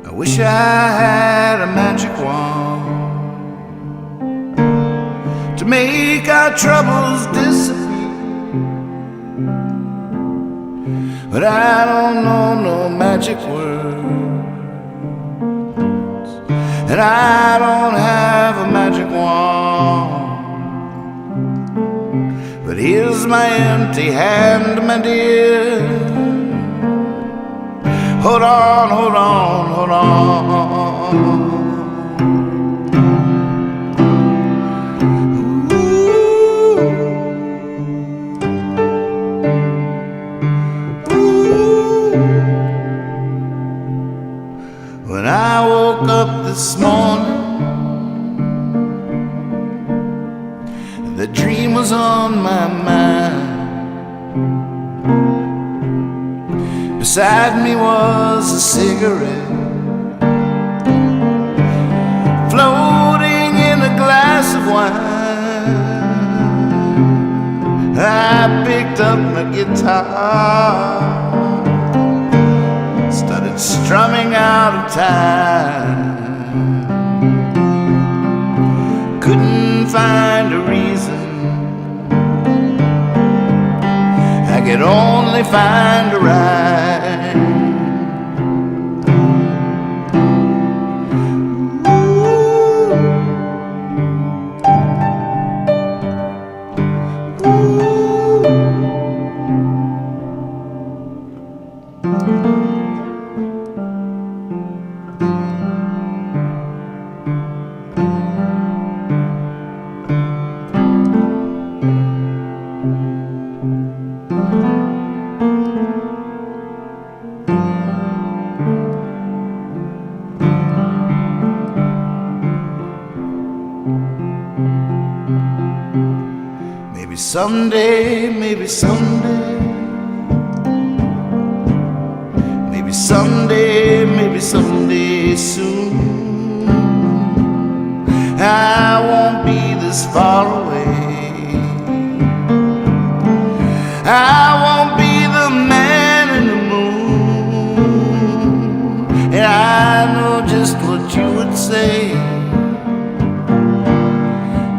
I wish I had a magic wand to make our troubles disappear. But I don't know no magic words, and I don't have a magic wand. But here's my empty hand, my dear. Hold on, hold on, hold on. When I woke up this morning, the dream was on my mind. Beside me was a cigarette, floating in a glass of wine. I picked up my guitar, started strumming out of time. Couldn't find a reason, I could only find a rhyme. someday, maybe someday, maybe someday, maybe someday soon, I won't be this far away. I won't be the man in the moon, and I know just what you would say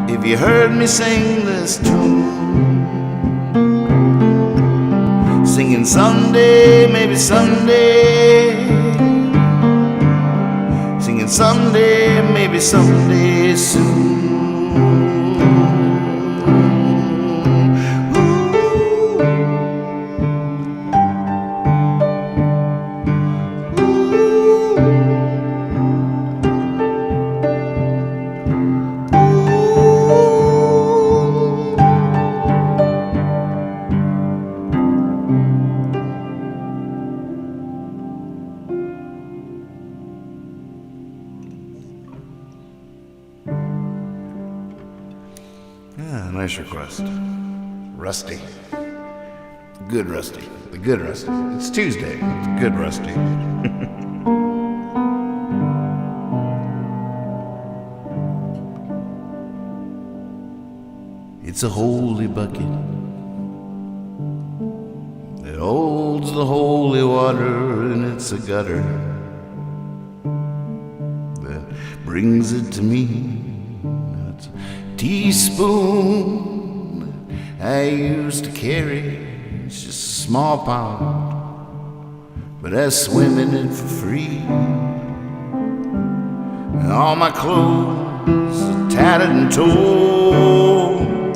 if you heard me sing this tune. Singing someday, maybe someday, singing someday, maybe someday soon. Yeah, nice request. Rusty. Good Rusty. The good Rusty. It's Tuesday. It's good Rusty. It's a holy bucket that holds the holy water, and it's a gutter that brings it to me. It's a teaspoon that I used to carry. It's just a small pond, but I swim in it for free. And all my clothes are tattered and torn,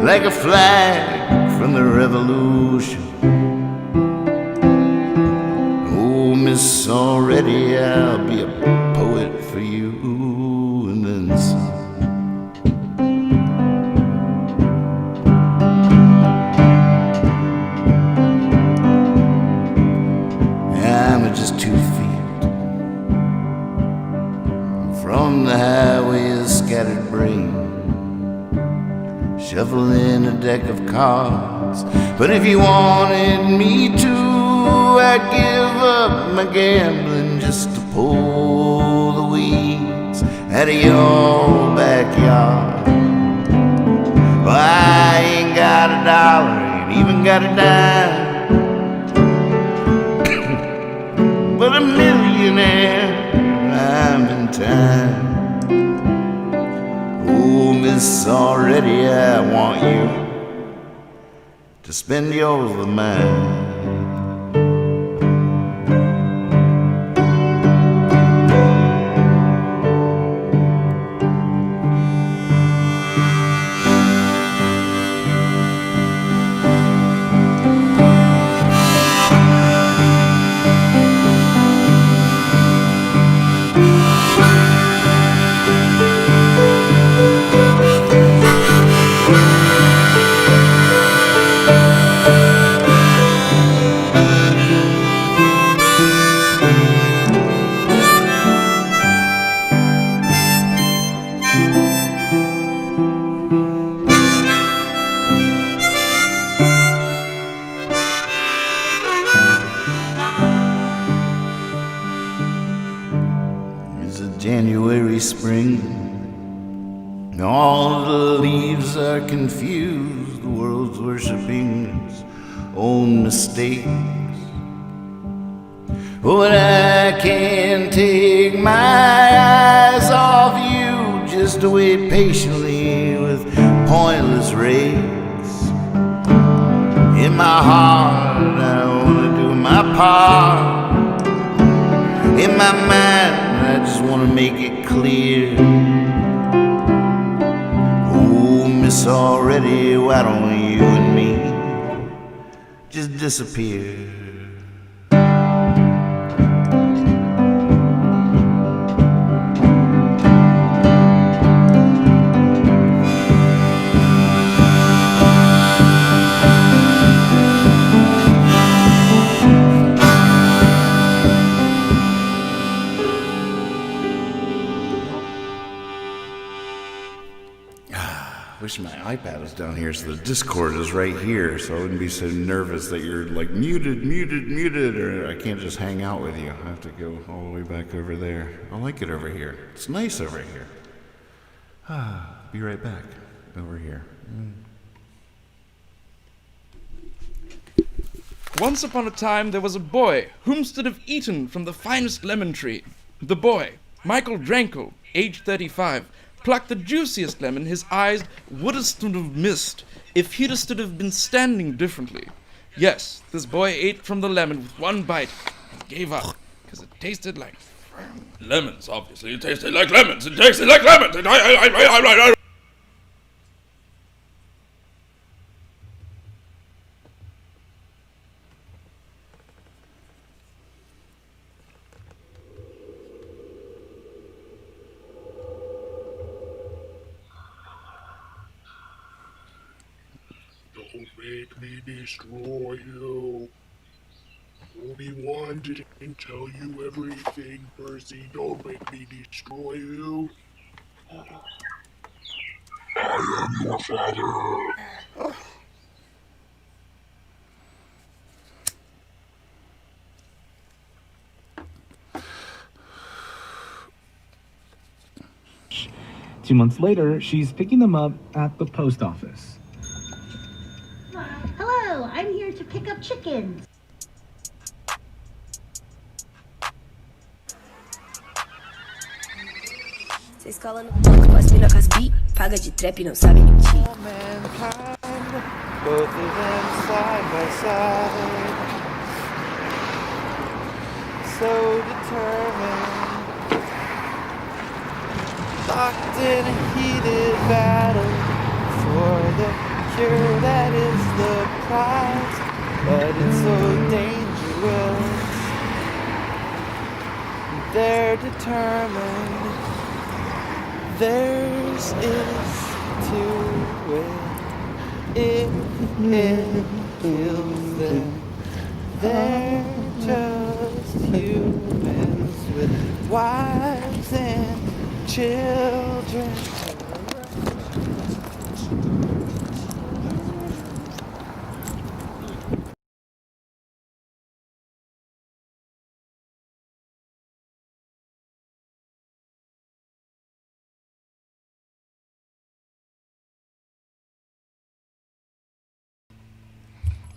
like a flag from the revolution. Oh, miss, already I'll be a poet for you, and then some. I'm just 2 feet from the highway's scattered brain, shuffling a deck of cards. But if you wanted me to, I'd give up my gambling just to pull the weeds out of your backyard. Well, I ain't got a dollar, ain't even got a dime, but a millionaire, I'm in time. Oh, miss, already I want you to spend yours with mine. January spring, all the leaves are confused, the world's worshiping its own mistakes. But I can't take my eyes off you, just to wait patiently with pointless race. In my heart I wanna do my part, in my mind I just want to make it clear. Oh, miss, already, why don't you and me just disappear? wish my iPad was down here so the Discord is right here so I wouldn't be so nervous that you're like muted, or I can't just hang out with you. I have to go all the way back over there. I like it over here. It's nice over here. Be right back over here. Once upon a time there was a boy whomstead have eaten from the finest lemon tree. The boy, Michael Dranko, aged 35, plucked the juiciest lemon his eyes would stood have missed if he'd stood have been standing differently. Yes, this boy ate from the lemon with one bite and gave up, because it tasted like lemons, obviously. It tasted like lemons. It tasted like lemons. Don't make me destroy you. Obi-Wan didn't tell you everything, Percy. Don't make me destroy you. I am your father. 2 months later, she's picking them up at the post office. Hello, I'm here to pick up chickens. Vocês colam no banco, paspina com as bi, paga de trap e não sabe mentir. Both of them side by side, so determined, locked in a heated battle for the cure that is the prize, but it's so dangerous. They're determined, theirs is to win. If it kills them, they're just humans with wives and children.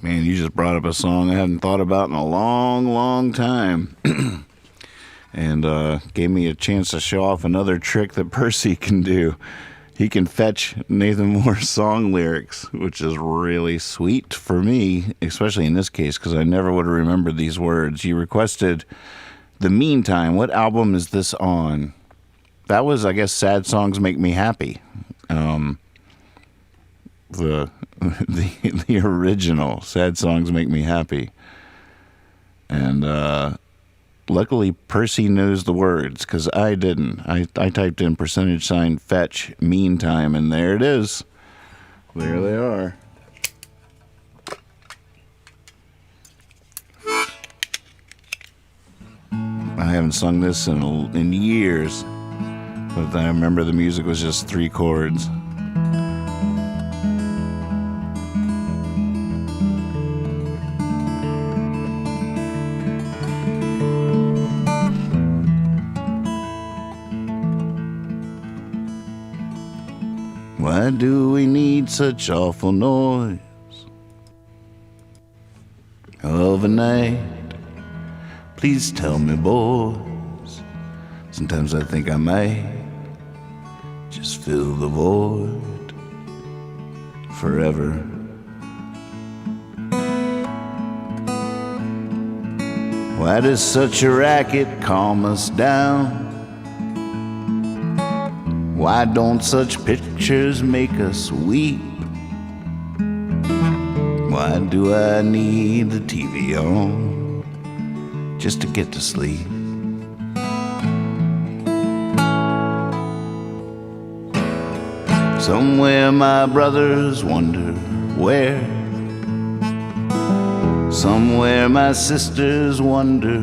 Man, you just brought up a song I hadn't thought about in a long time. And gave me a chance to show off another trick that Percy can do. He can fetch Nathan Moore's song lyrics, which is really sweet for me, especially in this case, because I never would have remembered these words. You requested The Meantime. What album is this on? That was, I guess, Sad Songs Make Me Happy. The original Sad Songs Make Me Happy. And luckily Percy knows the words, because I didn't. I typed in % fetch meantime, and there it is. There they are. I haven't sung this in years, but I remember the music was just 3 chords. Why do we need such awful noise of a night? Please tell me, boys. Sometimes I think I might just fill the void forever. Why does such a racket calm us down? Why don't such pictures make us weep? Why do I need the TV on just to get to sleep? Somewhere my brothers wonder where. Somewhere my sisters wonder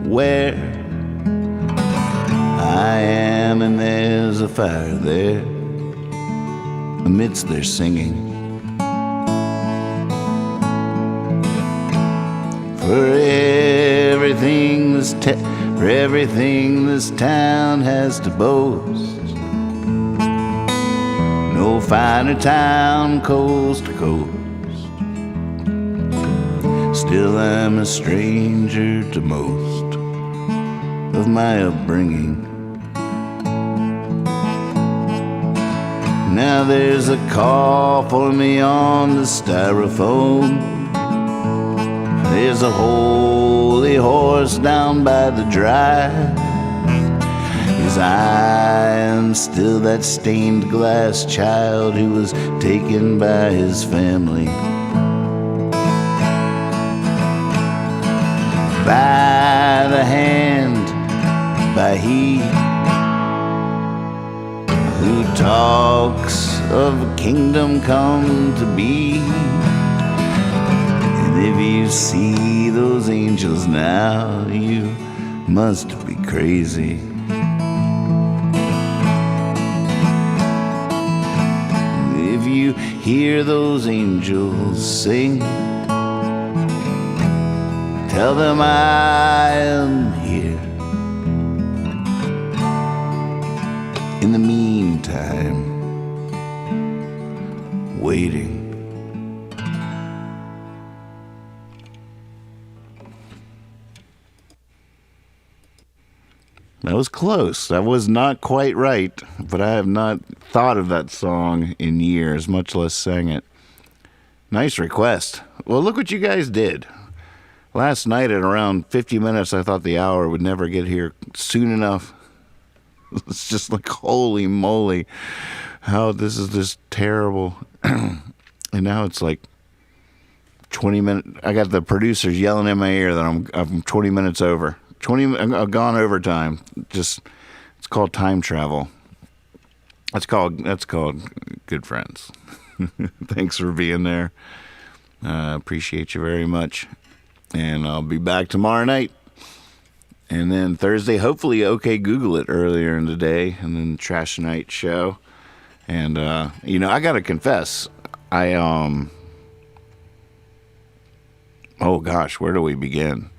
where I am, and there's a fire there, a amidst their singing. For everything this town has to boast, no finer town coast to coast. Still I'm a stranger to most of my upbringing. Now there's a call for me on the styrofoam. There's a holy horse down by the drive. As I am still that stained glass child who was taken by his family. By the hand, by he who talks of a kingdom come to be. And if you see those angels now, you must be crazy. If you hear those angels sing, tell them I am here. In the meantime, waiting. That was close. That was not quite right, but I have not thought of that song in years, much less sang it. Nice request. Well, look what you guys did. Last night at around 50 minutes, I thought the hour would never get here soon enough. It's just like, holy moly, how this is just terrible. And now it's like 20 minutes. I got the producers yelling in my ear that I'm 20 minutes over. I've gone overtime. Just, it's called time travel. That's called good friends. Thanks for being there. Appreciate you very much. And I'll be back tomorrow night. And then Thursday, hopefully, okay, Google it earlier in the day. And then Trash Night show. And, I got to confess, oh gosh, where do we begin?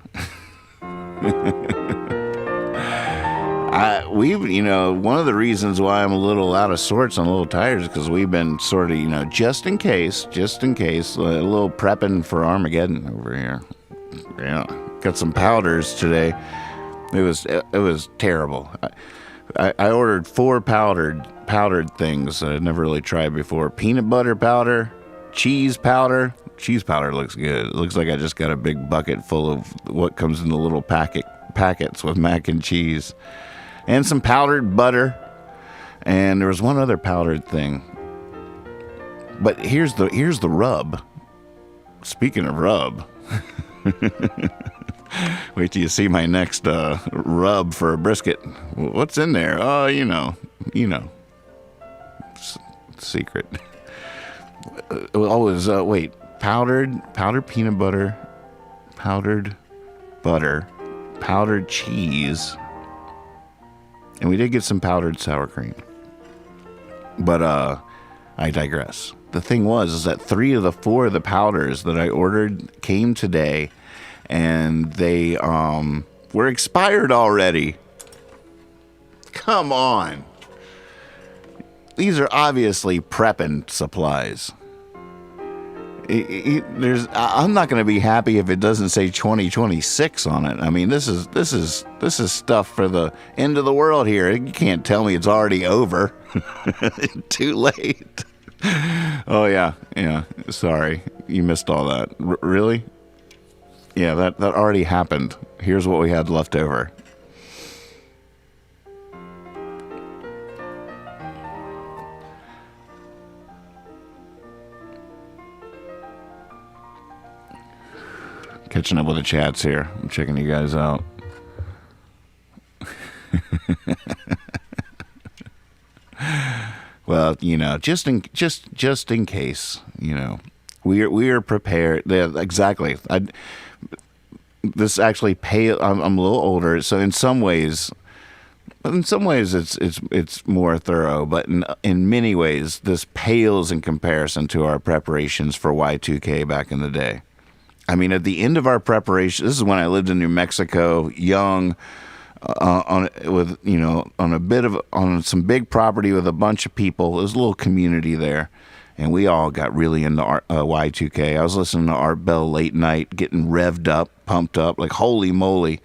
One of the reasons why I'm a little out of sorts and a little tired is because we've been sort of, just in case, a little prepping for Armageddon over here. Yeah, got some powders today. It was terrible. I ordered 4 powdered things that I'd never really tried before. Peanut butter powder, cheese powder. Cheese powder looks good. It looks like I just got a big bucket full of what comes in the little packets with mac and cheese. And some powdered butter. And there was one other powdered thing. But here's the rub. Speaking of rub. Wait till you see my next rub for a brisket. What's in there? Oh, you know. Secret. Wait. Powdered peanut butter, powdered butter, powdered cheese, and we did get some powdered sour cream. But I digress. The thing is that 3 of the 4 of the powders that I ordered came today, and they were expired already. Come on. These are obviously prepping supplies. I'm not going to be happy if it doesn't say 2026 on it. I mean, this is stuff for the end of the world here. You can't tell me it's already over. Too late. Oh yeah. Sorry, you missed all that. Really? Yeah, that already happened. Here's what we had left over. Catching up with the chats here. I'm checking you guys out. Well, just in case, we are prepared. Yeah, exactly. This actually I'm a little older, so in some ways, In some ways, it's more thorough, but in many ways, this pales in comparison to our preparations for Y2K back in the day. I mean, at the end of our preparation, this is when I lived in New Mexico, young, on some big property with a bunch of people. There was a little community there, and we all got really into Y2K. I was listening to Art Bell late night, getting revved up, pumped up, like holy moly,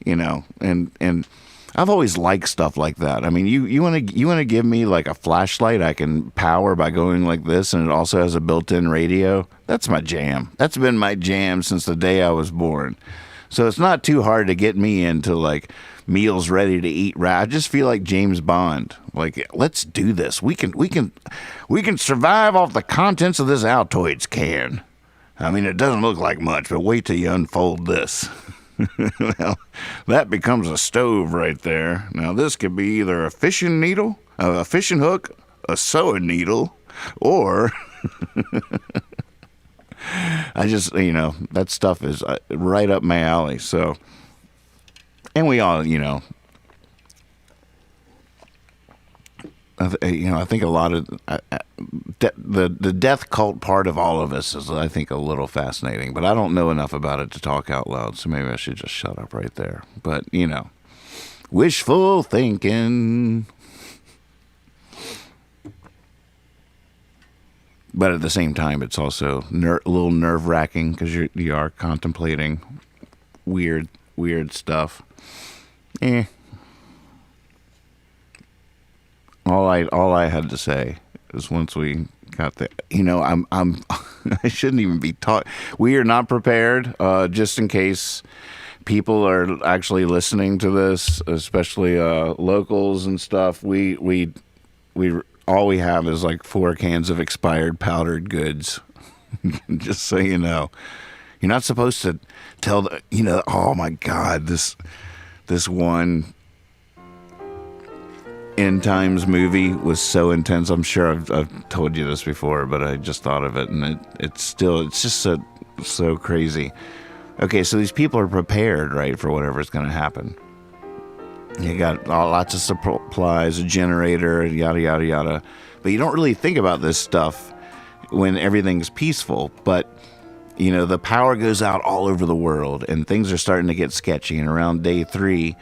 and I've always liked stuff like that. I mean, you want to give me like a flashlight I can power by going like this, and it also has a built-in radio. That's my jam. That's been my jam since the day I was born. So it's not too hard to get me into like meals ready to eat. I just feel like James Bond. Like, let's do this. We can survive off the contents of this Altoids can. I mean, it doesn't look like much, but wait till you unfold this. Well, that becomes a stove right there. Now, this could be either a fishing needle, a fishing hook, a sewing needle, or I just, that stuff is right up my alley. So, and we all, I think a lot of the death cult part of all of us is, I think, a little fascinating, but I don't know enough about it to talk out loud, so maybe I should just shut up right there. But, wishful thinking. But at the same time, it's also a little nerve-wracking because you are contemplating weird stuff. All I had to say is once we got there, I shouldn't even be taught. We are not prepared, just in case people are actually listening to this, especially locals and stuff. We all we have is like 4 cans of expired powdered goods. Just so you know, you're not supposed to tell oh my God, this one End Times movie was so intense. I'm sure I've told you this before, but I just thought of it, and it's just so crazy. Okay, so these people are prepared, right, for whatever's going to happen. You got lots of supplies, a generator, yada yada yada, but you don't really think about this stuff when everything's peaceful. But the power goes out all over the world, and things are starting to get sketchy. And around day 3.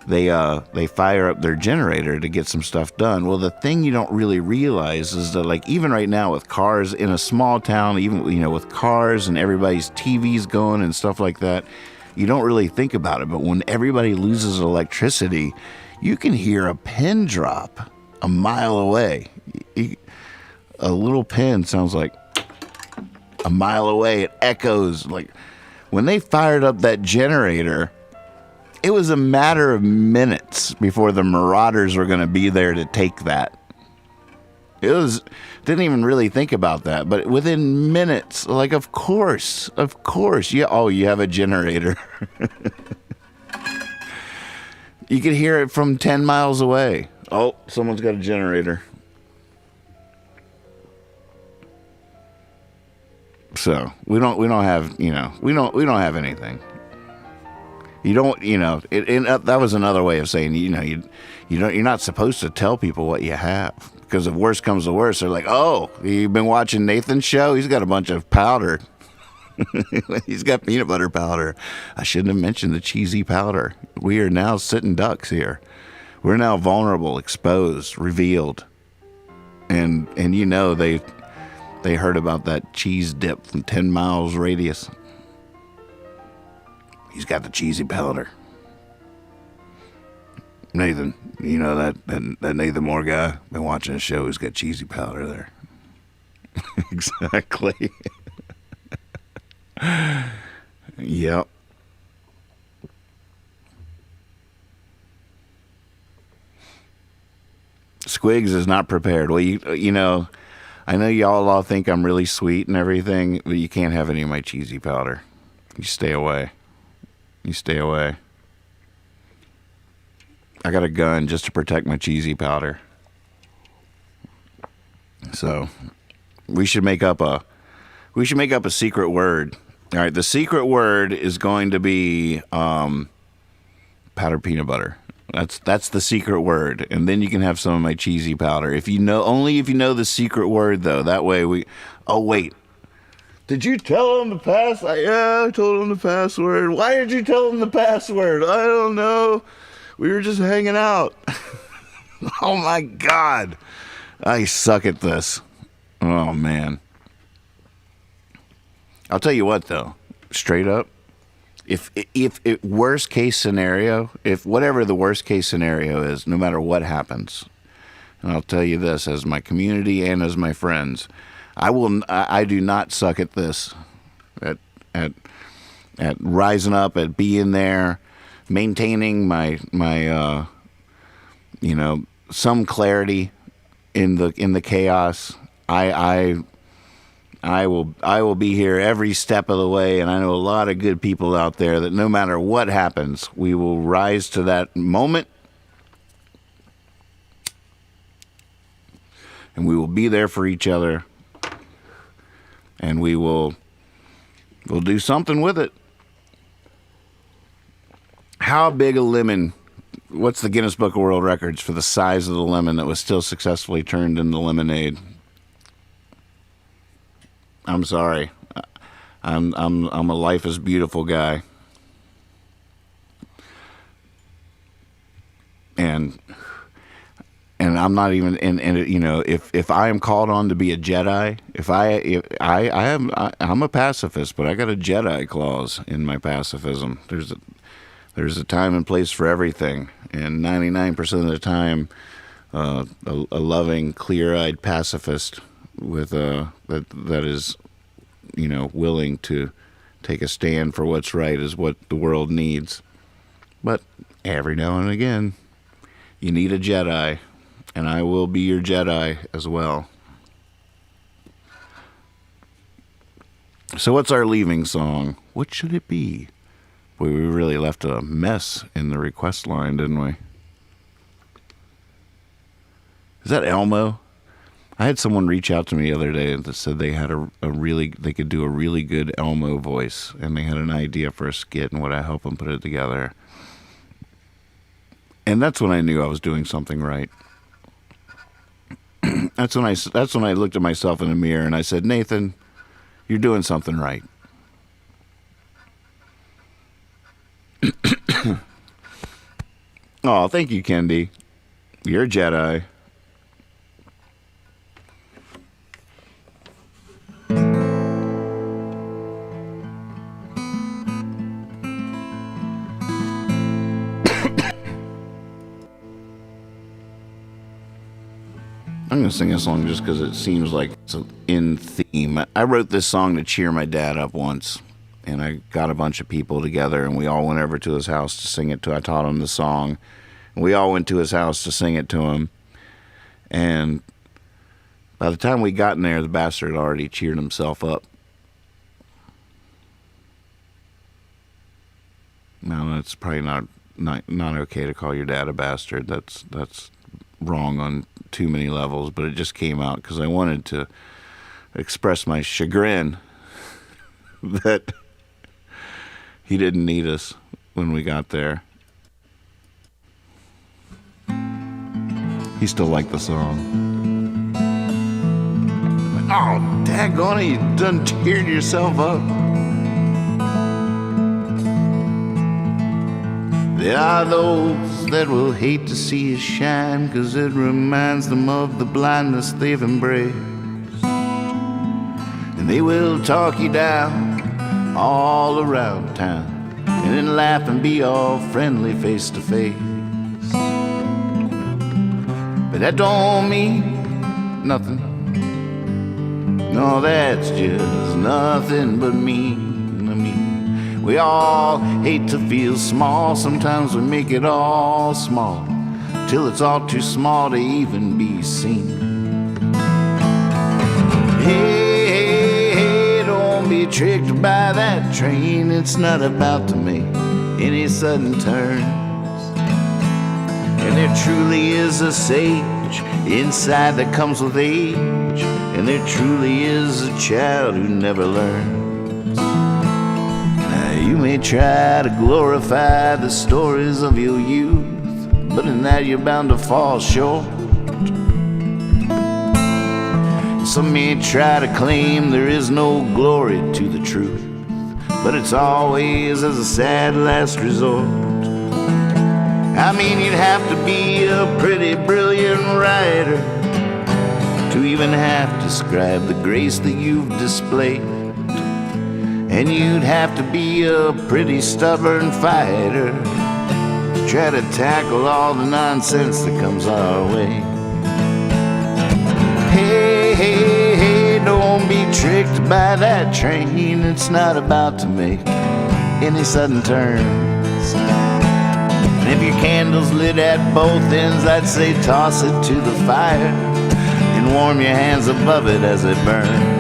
They fire up their generator to get some stuff done. Well, the thing you don't really realize is that, like, even right now with cars in a small town, even with cars and everybody's TVs going and stuff like that, you don't really think about it. But when everybody loses electricity, you can hear a pin drop a mile away. A little pin sounds like a mile away. It echoes. Like when they fired up that generator, it was a matter of minutes before the marauders were going to be there to take that. Didn't even really think about that, but within minutes, like, of course, you have a generator. You could hear it from 10 miles away. Oh, someone's got a generator. So we don't have, we don't have anything. You don't, that was another way of saying, you're not supposed to tell people what you have, because if worse comes to worse, they're like, oh, you've been watching Nathan's show? He's got a bunch of powder. He's got peanut butter powder. I shouldn't have mentioned the cheesy powder. We are now sitting ducks here. We're now vulnerable, exposed, revealed. And they heard about that cheese dip from 10 miles radius. He's got the cheesy powder. Nathan, that Nathan Moore guy, been watching his show, he's got cheesy powder there. Exactly. Yep. Squigs is not prepared. Well, I know y'all all think I'm really sweet and everything, but you can't have any of my cheesy powder. You stay away. I got a gun just to protect my cheesy powder. So we should make up a secret word. All right, the secret word is going to be powdered peanut butter. That's the secret word, and then you can have some of my cheesy powder. Only if you know the secret word, though. That way we. Oh wait, did you tell him the pass? Yeah, I told him the password. Why did you tell him the password? I don't know. We were just hanging out. Oh my God, I suck at this. Oh man. I'll tell you what, though, straight up. If worst case scenario, if whatever the worst case scenario is, no matter what happens, and I'll tell you this as my community and as my friends, I do not suck at this, at rising up, at being there, maintaining my some clarity in the chaos. I will be here every step of the way, and I know a lot of good people out there that no matter what happens, we will rise to that moment, and we will be there for each other, and we'll do something with it. How big a lemon? What's the Guinness Book of World Records for the size of the lemon that was still successfully turned into lemonade? I'm sorry. I'm a life is beautiful guy. And I'm not even if I am called on to be a Jedi, I'm a pacifist, but I got a Jedi clause in my pacifism. There's a time and place for everything, and 99% of the time a loving, clear-eyed pacifist with that is willing to take a stand for what's right is what the world needs. But every now and again you need a Jedi, and I will be your Jedi as well. So what's our leaving song? What should it be? Boy, we really left a mess in the request line, didn't we? Is that Elmo? I had someone reach out to me the other day that said they had they could do a really good Elmo voice, and they had an idea for a skit, and would I help them put it together? And that's when I knew I was doing something right. That's when I looked at myself in the mirror and I said, Nathan, you're doing something right. Oh, thank you, Kendi. You're a Jedi. I'm going to sing a song just because it seems like it's in theme. I wrote this song to cheer my dad up once, and I got a bunch of people together, and we all went over to his house to sing it to. I taught him the song, and we all went to his house to sing it to him. And by the time we got in there, the bastard had already cheered himself up. No, it's probably not okay to call your dad a bastard. That's wrong on too many levels, but it just came out because I wanted to express my chagrin that he didn't need us when we got there. He still liked the song. Oh, daggone it, you done teared yourself up. There are those that will hate to see you shine, 'cause it reminds them of the blindness they've embraced. And they will talk you down all around town, and then laugh and be all friendly face to face. But that don't mean nothing. No, that's just nothing but mean. We all hate to feel small. Sometimes we make it all small, till it's all too small to even be seen. Hey, don't be tricked by that train. It's not about to make any sudden turns. And there truly is a sage inside that comes with age, and there truly is a child who never learns. You may try to glorify the stories of your youth, but in that you're bound to fall short. Some may try to claim there is no glory to the truth, but it's always as a sad last resort. I mean, you'd have to be a pretty brilliant writer to even have to describe the grace that you've displayed. And you'd have to be a pretty stubborn fighter to try to tackle all the nonsense that comes our way. Hey, hey, hey, don't be tricked by that train. It's not about to make any sudden turns. And if your candle's lit at both ends, I'd say toss it to the fire and warm your hands above it as it burns.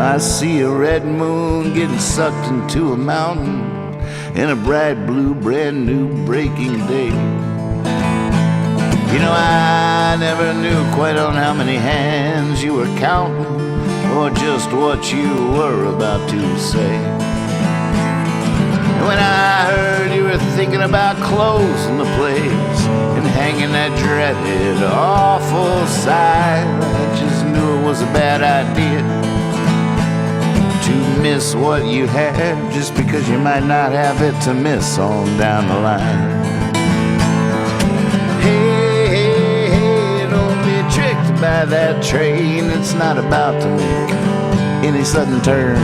I see a red moon getting sucked into a mountain in a bright blue brand new breaking day. You know, I never knew quite on how many hands you were counting or just what you were about to say. And when I heard you were thinking about closing the place and hanging that dreaded awful sign, I just knew it was a bad idea to miss what you have just because you might not have it to miss on down the line. Hey, hey, hey, don't be tricked by that train. It's not about to make any sudden turns.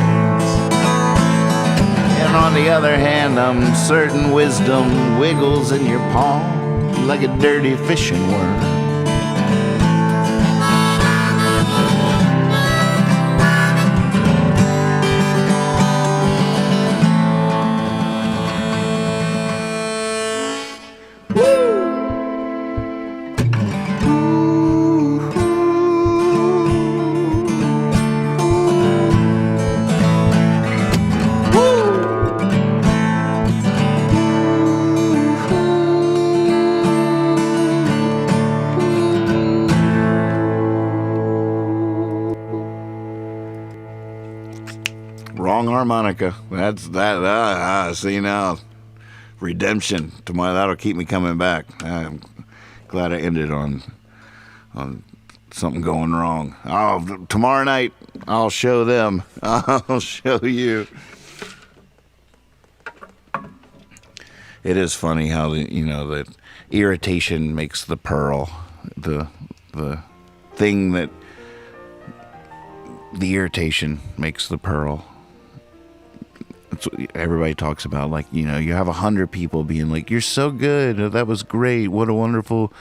And on the other hand, I'm certain wisdom wiggles in your palm like a dirty fishing worm. Wrong harmonica. That's that. See now, redemption. Tomorrow that'll keep me coming back. I'm glad I ended on something going wrong. Oh, tomorrow night I'll show them. I'll show you. It is funny how the irritation makes the pearl. The thing that the irritation makes the pearl. That's what everybody talks about. Like, you have 100 people being like, "You're so good. That was great. What a wonderful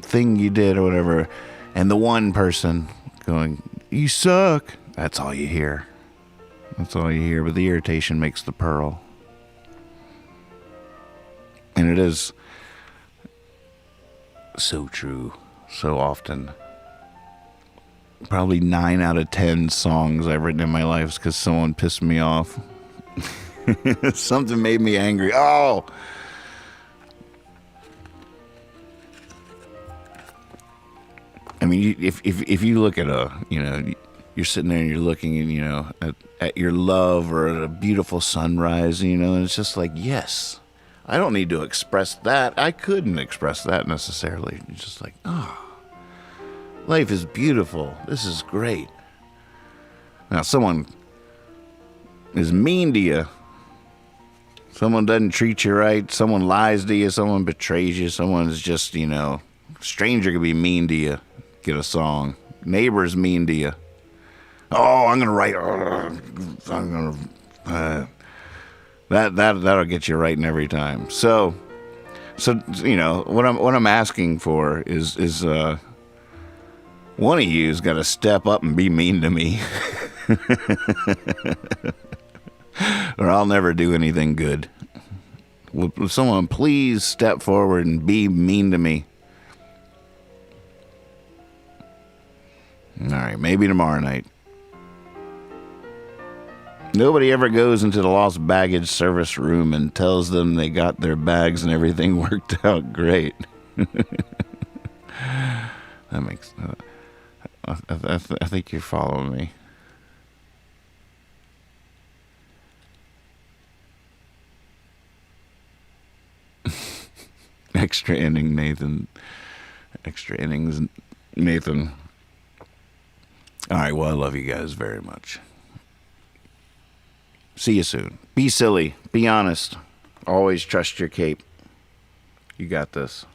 thing you did," or whatever. And the one person going, "You suck." That's all you hear. That's all you hear. But the irritation makes the pearl. And it is so true so often. Probably 9 out of 10 songs I've written in my life is because someone pissed me off. Something made me angry. Oh! I mean, if you look at you're sitting there and you're looking and, at your love or at a beautiful sunrise, and it's just like, yes, I don't need to express that. I couldn't express that necessarily. It's just like, oh, life is beautiful. This is great. Now, someone is mean to you. Someone doesn't treat you right. Someone lies to you. Someone betrays you. Someone's just, stranger could be mean to you. Get a song. Neighbor's mean to you. Oh, I'm gonna write. That'll get you writing every time. So what I'm asking for is one of you's got to step up and be mean to me, or I'll never do anything good. Will someone please step forward and be mean to me? All right, maybe tomorrow night. Nobody ever goes into the lost baggage service room and tells them they got their bags and everything worked out great. That makes... I think you're following me. Extra innings, Nathan. All right, well, I love you guys very much. See you soon. Be silly. Be honest. Always trust your cape. You got this.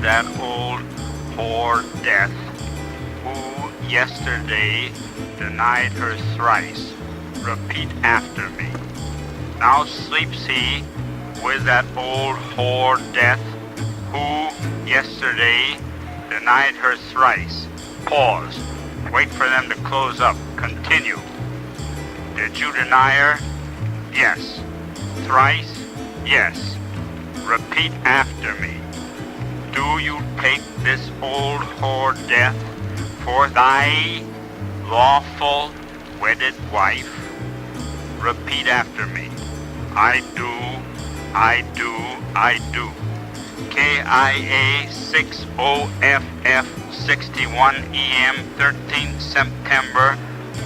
That old whore Death, who yesterday denied her thrice. Repeat after me. Now sleeps he with that old whore Death, who yesterday denied her thrice. Pause. Wait for them to close up. Continue. Did you deny her? Yes. Thrice? Yes. Repeat after me. Do you take this old whore Death for thy lawful wedded wife? Repeat after me. I do, I do, I do. KIA 60FF 61 EM 13th September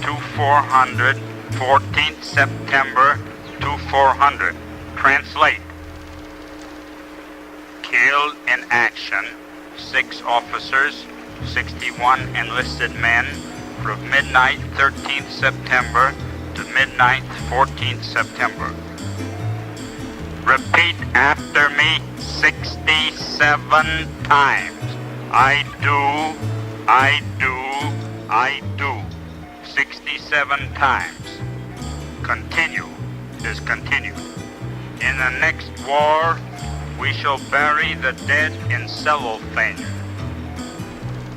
2400 14th September 2400. Translate. Killed in action, 6 officers, 61 enlisted men, from midnight 13th September to midnight 14th September. Repeat after me 67 times. I do, I do, I do. 67 times. Continue. Discontinue. In the next war, we shall bury the dead in cellophane.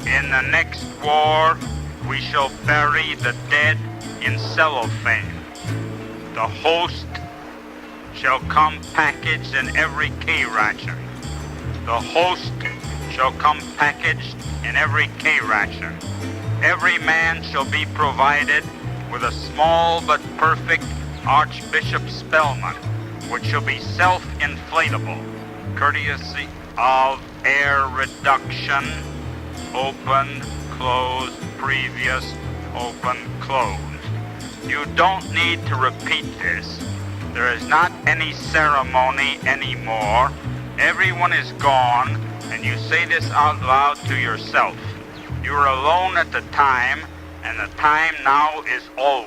In the next war, we shall bury the dead in cellophane. The host shall come packaged in every K-ration. The host shall come packaged in every K-ration. Every man shall be provided with a small but perfect Archbishop Spellman, which shall be self-inflatable, courtesy of air reduction, open, closed, previous, open, closed. You don't need to repeat this. There is not any ceremony anymore. Everyone is gone, and you say this out loud to yourself. You were alone at the time, and the time now is always.